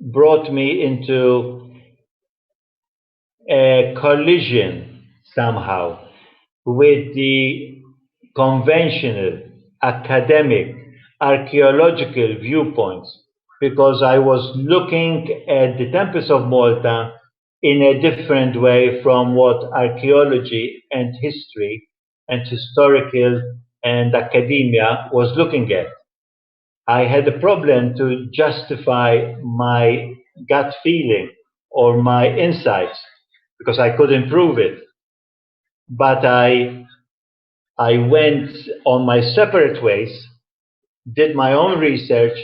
brought me into a collision somehow with the conventional, academic, archaeological viewpoints, because I was looking at the temples of Malta in a different way from what archaeology and history and historical and academia was looking at. I had a problem to justify my gut feeling or my insights because I couldn't prove it. But I went on my separate ways, did my own research,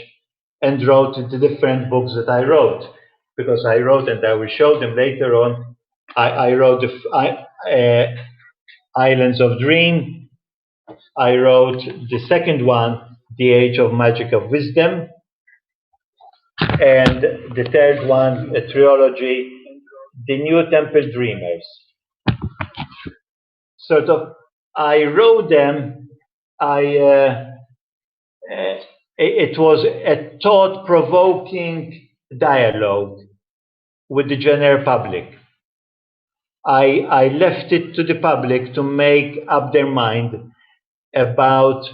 and wrote the different books that I wrote. Because I wrote, and I will show them later on, I wrote the Islands of Dream. I wrote the second one, The Age of Magic of Wisdom. And the third one, a trilogy, The New Temple Dreamers. Sort of, I wrote them, it was a thought-provoking dialogue with the general public. I left it to the public to make up their mind about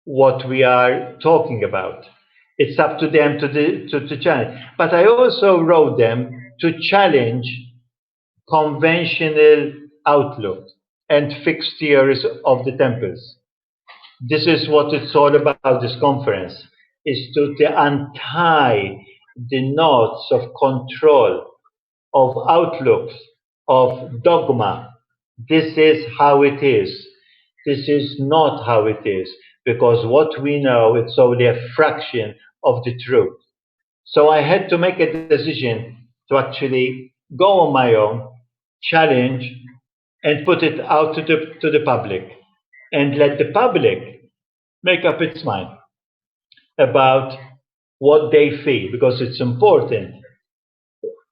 what we are talking about. It's up to them to challenge. But I also wrote them to challenge conventional outlook and fixed theories of the temples. This is what it's all about, this conference, is to untie the knots of control, of outlooks, of dogma. This is how it is. This is not how it is, because what we know, it's only a fraction of the truth. So I had to make a decision to actually go on my own, challenge, and put it out to the public, and let the public make up its mind about what they feel, because it's important.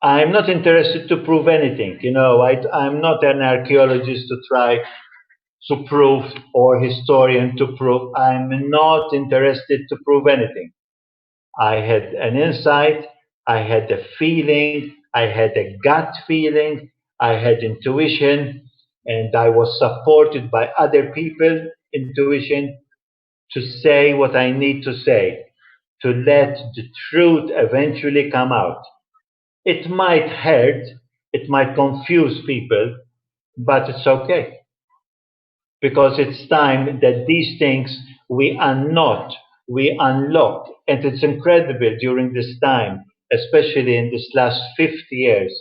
I'm not interested to prove anything. I'm not an archaeologist to try to prove, or historian to prove. I'm not interested to prove anything. I had an insight, I had a feeling, I had a gut feeling, I had intuition, and I was supported by other people, intuition, to say what I need to say, to let the truth eventually come out. It might hurt, it might confuse people, but it's okay, because it's time that these things we unknot, we unlock. And it's incredible during this time, especially in this last 50 years,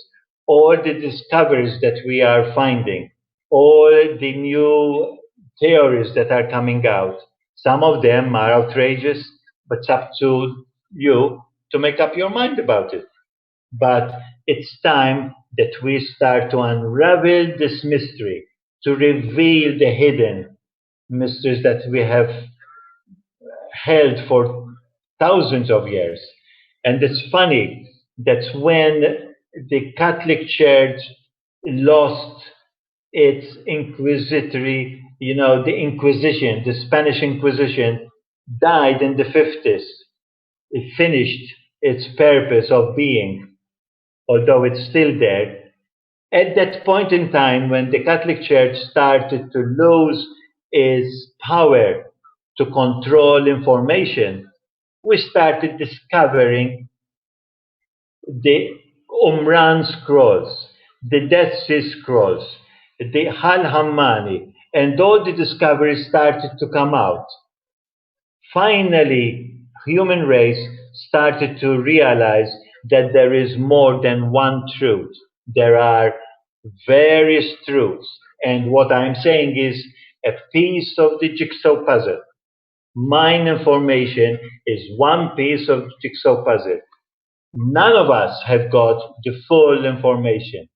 all the discoveries that we are finding, all the new theories that are coming out. Some of them are outrageous, but it's up to you to make up your mind about it. But it's time that we start to unravel this mystery, to reveal the hidden mysteries that we have held for thousands of years. And it's funny that when the Catholic Church lost its inquisitory, the Inquisition, the Spanish Inquisition, died in the 50s. It finished its purpose of being, although it's still there. At that point in time, when the Catholic Church started to lose its power to control information, we started discovering the Qumran scrolls, the Dead Sea Scrolls, the Hal Hammani, and all the discoveries started to come out. Finally, human race started to realize that there is more than one truth. There are various truths. And what I'm saying is a piece of the jigsaw puzzle. Mine information is one piece of the jigsaw puzzle. None of us have got the full information,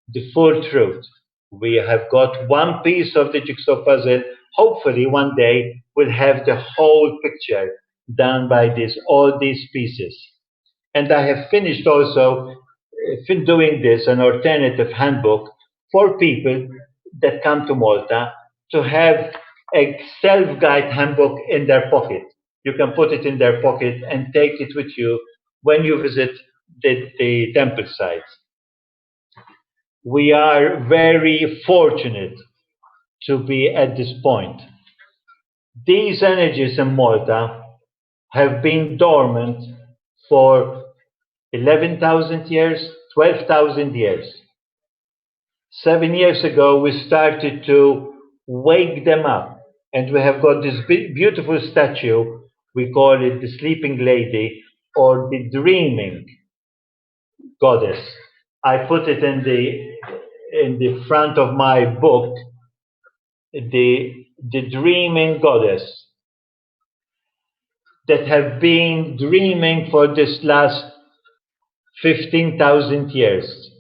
the full truth. We have got one piece of the jigsaw puzzle. Hopefully, one day we'll have the whole picture done by all these pieces. And I have finished also doing this, an alternative handbook for people that come to Malta, to have a self-guide handbook in their pocket. You can put it in their pocket and take it with you when you visit the temple sites. We are very fortunate to be at this point. These energies in Malta have been dormant for 11,000 years, 12,000 years. 7 years ago, we started to wake them up, and we have got this beautiful statue. We call it the Sleeping Lady, or the Dreaming Goddess. I put it in the front of my book, the Dreaming Goddess, that have been dreaming for this last 15,000 years,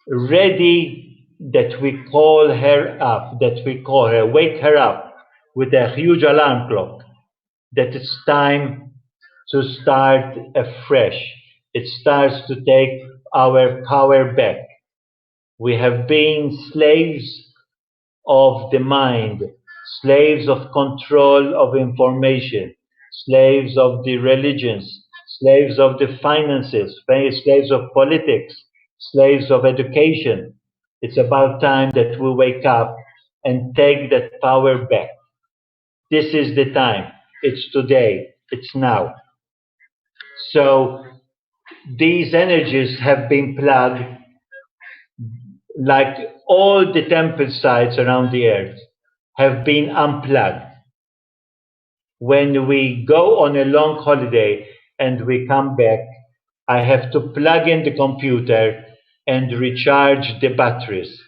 ready that we call her up, wake her up with a huge alarm clock, that it's time to start afresh. It starts to take our power back. We have been slaves of the mind, slaves of control of information, slaves of the religions, slaves of the finances, slaves of politics, slaves of education. It's about time that we wake up and take that power back. This is the time. It's today. It's now. So these energies have been plugged, like all the temple sites around the earth have been unplugged. When we go on a long holiday and we come back, I have to plug in the computer and recharge the batteries.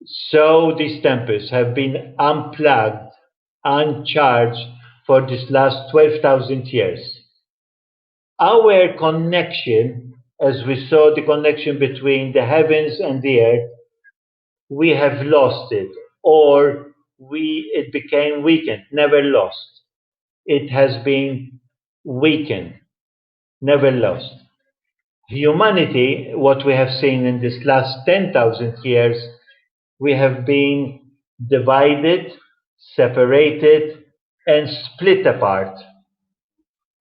So these temples have been unplugged, uncharged for this last 12,000 years. Our connection, as we saw the connection between the heavens and the earth, we have lost it, or it became weakened, never lost. It has been weakened, never lost. Humanity, what we have seen in this last 10,000 years, we have been divided, separated, and split apart.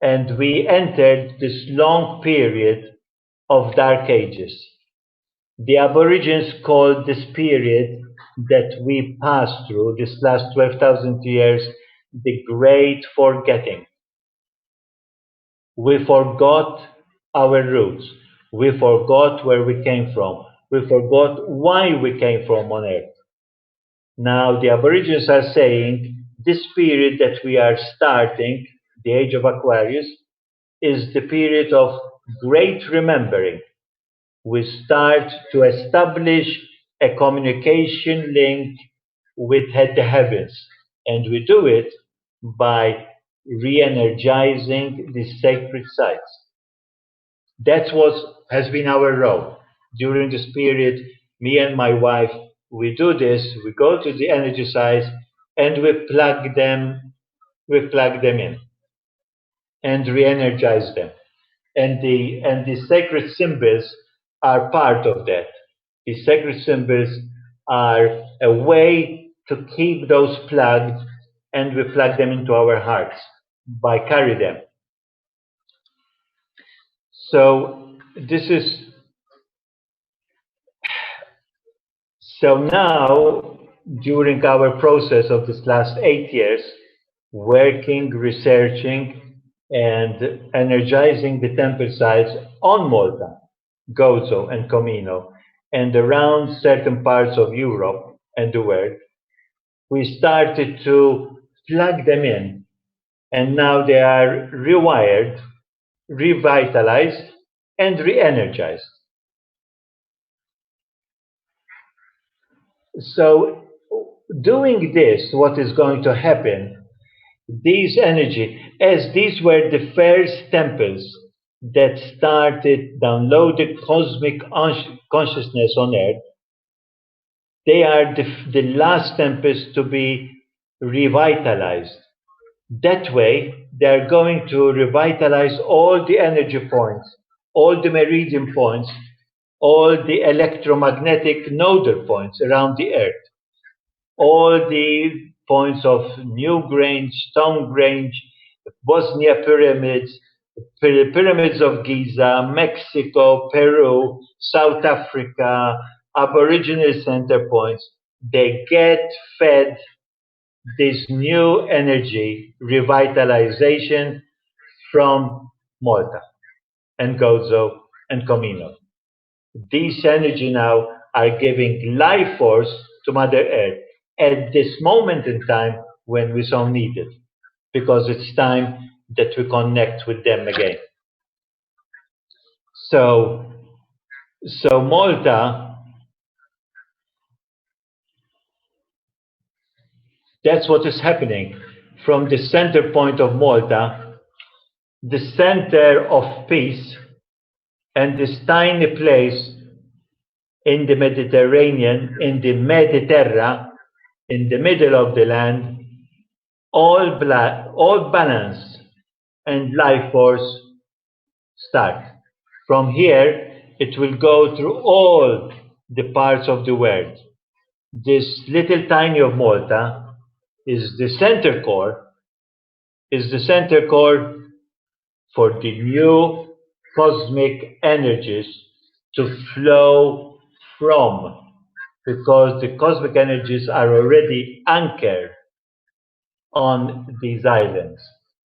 And we entered this long period of dark ages. The Aborigines called this period that we passed through, this last 12,000 years, the Great Forgetting. We forgot our roots. We forgot where we came from. We forgot why we came from on Earth. Now, the Aborigines are saying this period that we are starting, the age of Aquarius, is the period of great remembering. We start to establish a communication link with the heavens, and we do it by re energizing the sacred sites. That's what has been our role during this period. Me and my wife, we do this. We go to the energy sites and we plug them in and re-energize them. And the sacred symbols are part of that. The sacred symbols are a way to keep those plugged, and we plug them into our hearts by carry them. So this is so now during our process of this last 8 years, working, researching, and energizing the temple sites on Malta, Gozo, and Comino, and around certain parts of Europe and the world, we started to plug them in, and now they are rewired, revitalized, and re energized. So, doing this, what is going to happen? These energy, as these were the first temples that started downloaded cosmic consciousness on Earth, they are the last temples to be revitalized. That way, they are going to revitalize all the energy points, all the meridian points, all the electromagnetic nodal points around the Earth, all the points of Newgrange, Stonegrange, Bosnia pyramids, pyramids of Giza, Mexico, Peru, South Africa, Aboriginal center points. They get fed this new energy, revitalization from Malta and Gozo and Comino. These energy now are giving life force to Mother Earth at this moment in time when we so need it, because it's time that we connect with them again. So, so Malta, that's what is happening from the center point of Malta, the center of peace, and this tiny place in the Mediterranean, in the Mediterra, in the middle of the land, all black, all balance and life force start. From here, it will go through all the parts of the world. This little tiny of Malta is the center core, for the new cosmic energies to flow from, because the cosmic energies are already anchored on these islands.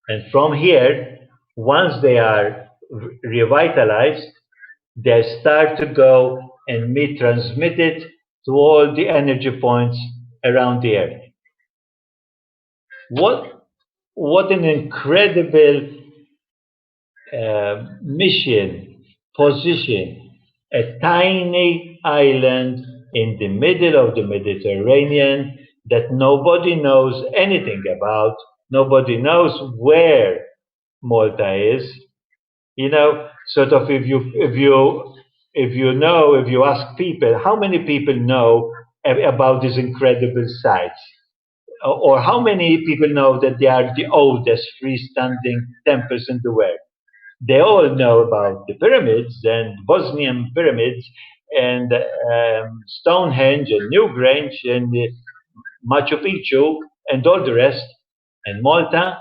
And from here, once they are revitalized, they start to go and be transmitted to all the energy points around the Earth. What an incredible mission, position, a tiny island in the middle of the Mediterranean that nobody knows anything about. Nobody knows where Malta is. You know, sort of if you ask people, how many people know about these incredible sites? Or how many people know that they are the oldest freestanding temples in the world? They all know about the pyramids and Bosnian pyramids and Stonehenge and Newgrange and Machu Picchu and all the rest. And Malta,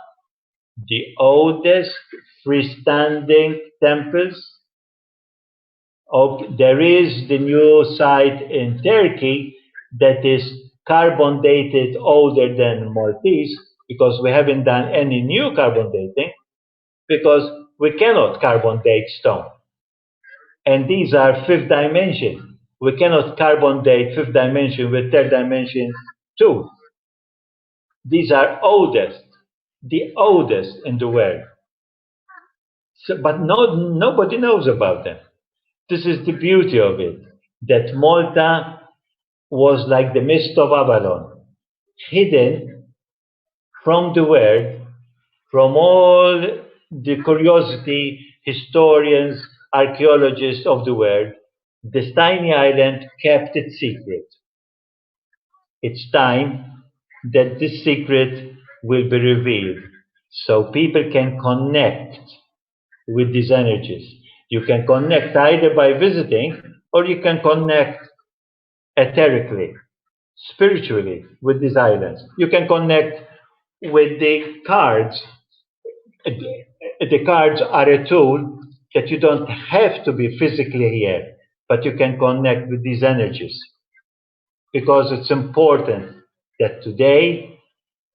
the oldest freestanding temples. There is the new site in Turkey that is carbon dated older than Maltese because we haven't done any new carbon dating because we cannot carbon date stone. And these are fifth dimension. We cannot carbon date fifth dimension with third dimension too. These are oldest, the oldest in the world. So, but nobody knows about them. This is the beauty of it, that Malta was like the mist of Avalon, hidden from the world, from all the curiosity, historians, archaeologists of the world. This tiny island kept its secret. It's time that this secret will be revealed so people can connect with these energies. You can connect either by visiting or you can connect etherically, spiritually with these islands. You can connect with the cards. The cards are a tool that you don't have to be physically here, but you can connect with these energies because it's important that today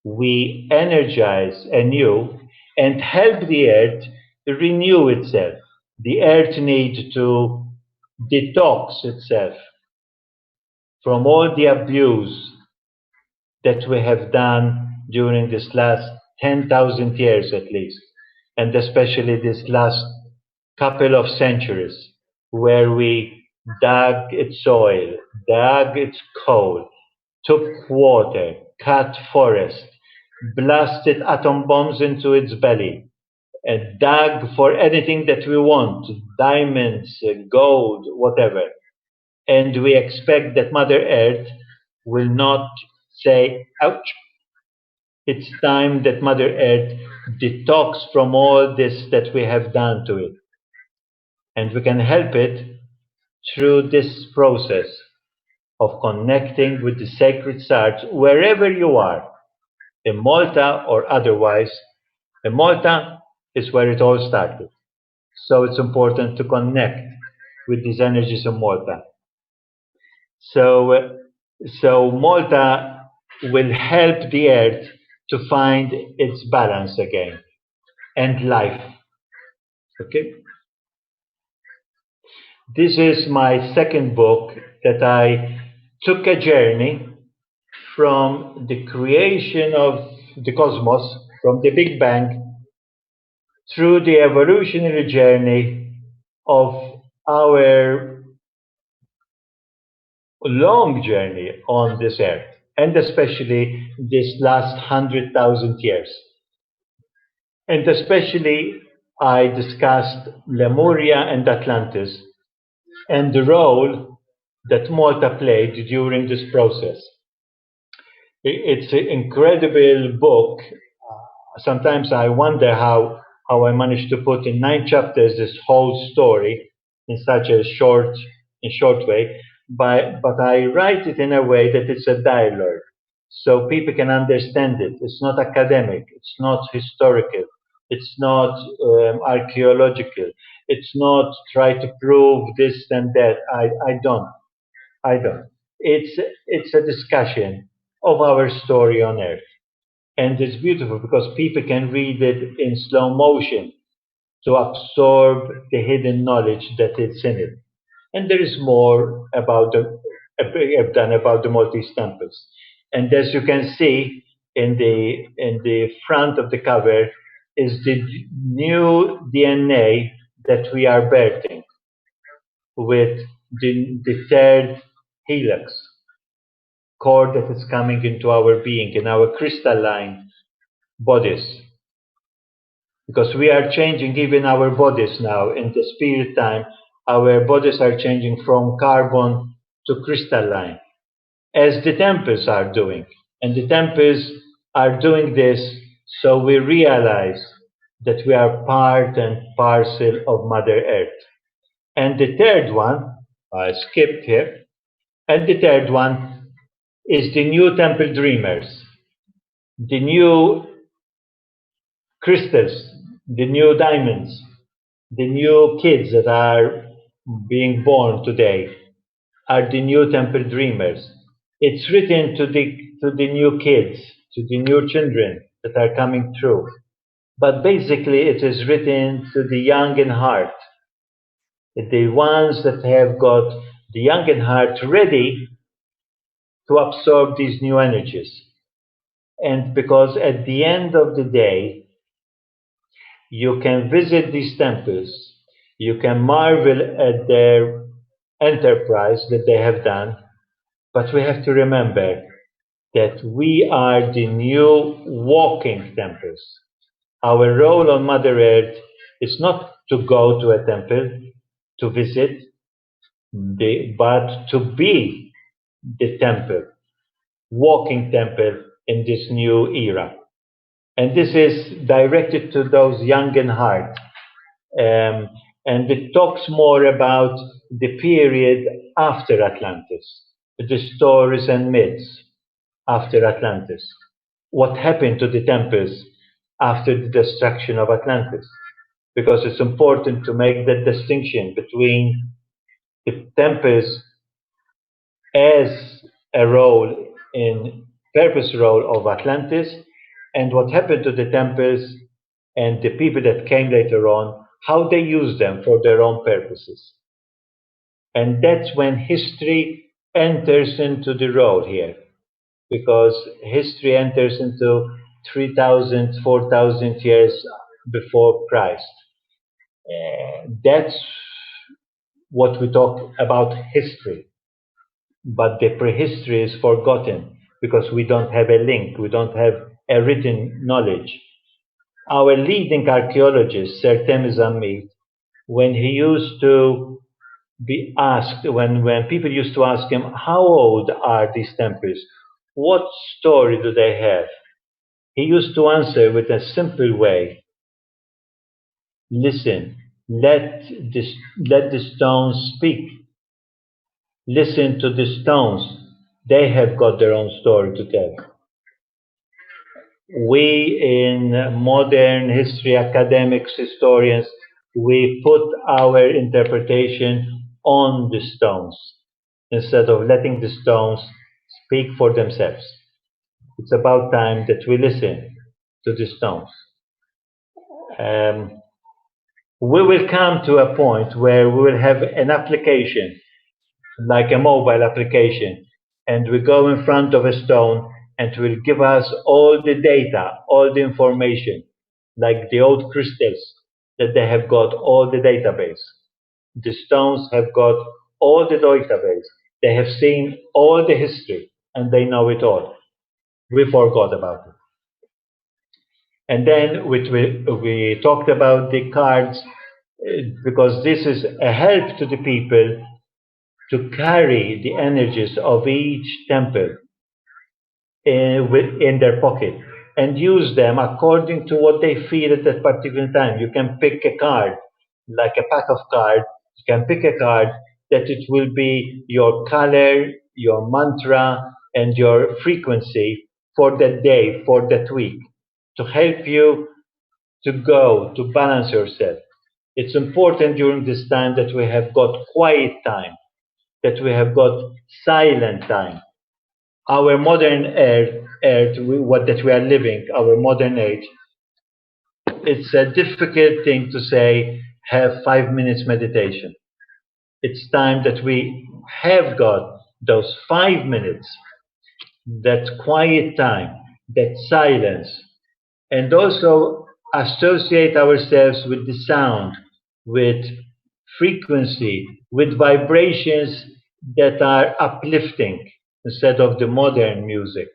we energize anew and help the earth renew itself. The earth needs to detox itself from all the abuse that we have done during this last 10,000 years at least, and especially this last couple of centuries, where we dug its soil, dug its coal, took water, cut forest, blasted atom bombs into its belly, and dug for anything that we want, diamonds, gold, whatever. And we expect that Mother Earth will not say, ouch. It's time that Mother Earth detox from all this that we have done to it. And we can help it through this process of connecting with the sacred sites wherever you are, in Malta or otherwise. In Malta is where it all started. So it's important to connect with these energies in Malta. So Malta will help the earth to find its balance again and life. Okay? This is my second book that I took a journey from the creation of the cosmos, from the Big Bang, through the evolutionary journey of our long journey on this earth, and especially this last 100,000 years. And especially, I discussed Lemuria and Atlantis and the role that Malta played during this process. It's an incredible book. Sometimes I wonder how I managed to put in 9 chapters this whole story in such a short way. But I write it in a way that it's a dialogue, so people can understand it. It's not academic. It's not historical. It's not archaeological. It's not try to prove this and that. I don't. I don't. It's a discussion of our story on Earth. And it's beautiful because people can read it in slow motion to absorb the hidden knowledge that is in it. And there is more about I've done about the Maltese temples. And as you can see in the front of the cover is the new DNA that we are birthing with the third helix cord that is coming into our being, in our crystalline bodies. Because we are changing even our bodies now. In the spirit time, our bodies are changing from carbon to crystalline, as the temples are doing. And the temples are doing this so we realize that we are part and parcel of Mother Earth. And the third one, I skipped here, and the third one is the new temple dreamers, the new crystals, the new diamonds, the new kids that are being born today are the new temple dreamers. It's written to the new kids, to the new children that are coming through. But basically it is written to the young in heart, the ones that have got the young in heart ready to absorb these new energies. And because at the end of the day, you can visit these temples, you can marvel at their enterprise that they have done, but we have to remember that we are the new walking temples. Our role on Mother Earth is not to go to a temple, to visit, but to be the temple, walking temple in this new era. And this is directed to those young in heart. And it talks more about the period after Atlantis, the stories and myths after Atlantis. What happened to the temples after the destruction of Atlantis? Because it's important to make that distinction between the temples as a role in purpose role of Atlantis and what happened to the temples and the people that came later on, how they used them for their own purposes. And that's when history enters into the role here, because history enters into 3,000, 4,000 years before Christ. That's what we talk about history. But the prehistory is forgotten because we don't have a link, we don't have a written knowledge. Our leading archaeologist, Sir Temiz Ammit, when he used to be asked, when people used to ask him, how old are these temples? What story do they have? He used to answer with a simple way. Listen, let the stones speak. Listen to the stones. They have got their own story to tell. We in modern history academics, historians, we put our interpretation on the stones instead of letting the stones speak for themselves. It's about time that we listen to the stones. We will come to a point where we will have an application, like a mobile application, and we go in front of a stone and it will give us all the data, all the information, like the old crystals that they have got all the database. The stones have got all the database. They have seen all the history and they know it all. We forgot about it. And then we talked about the cards because this is a help to the people to carry the energies of each temple in their pocket and use them according to what they feel at that particular time. You can pick a card, like a pack of cards. You can pick a card that it will be your color, your mantra, and your frequency for that day, for that week, to help you to balance yourself. It's important during this time that we have got quiet time, that we have got silent time. Our modern what that we are living, our modern age, it's a difficult thing to say, have 5 minutes meditation. It's time that we have got those 5 minutes, that quiet time, that silence, and also associate ourselves with the sound, with frequency, with vibrations that are uplifting instead of the modern music.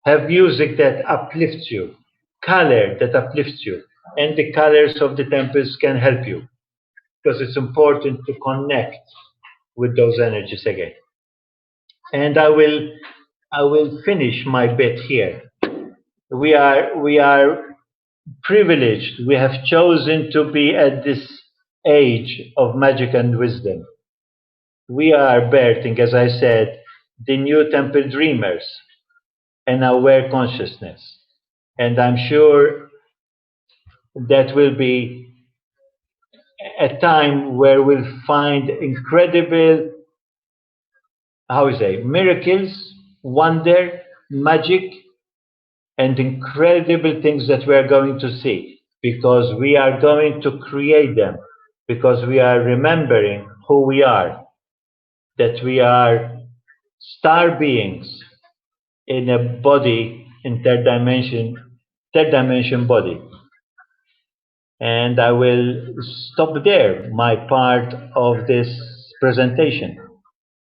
Have music that uplifts you, color that uplifts you, and the colors of the temples can help you because it's important to connect with those energies again. And I will finish my bit here. We are privileged. We have chosen to be at this age of magic and wisdom. We are birthing, as I said, the new temple dreamers and aware consciousness. And I'm sure that will be a time where we'll find incredible, how we say, miracles, wonder, magic, and incredible things that we are going to see because we are going to create them, because we are remembering who we are, that we are star beings in a body in third dimension body. And I will stop there my part of this presentation.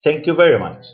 Thank you very much.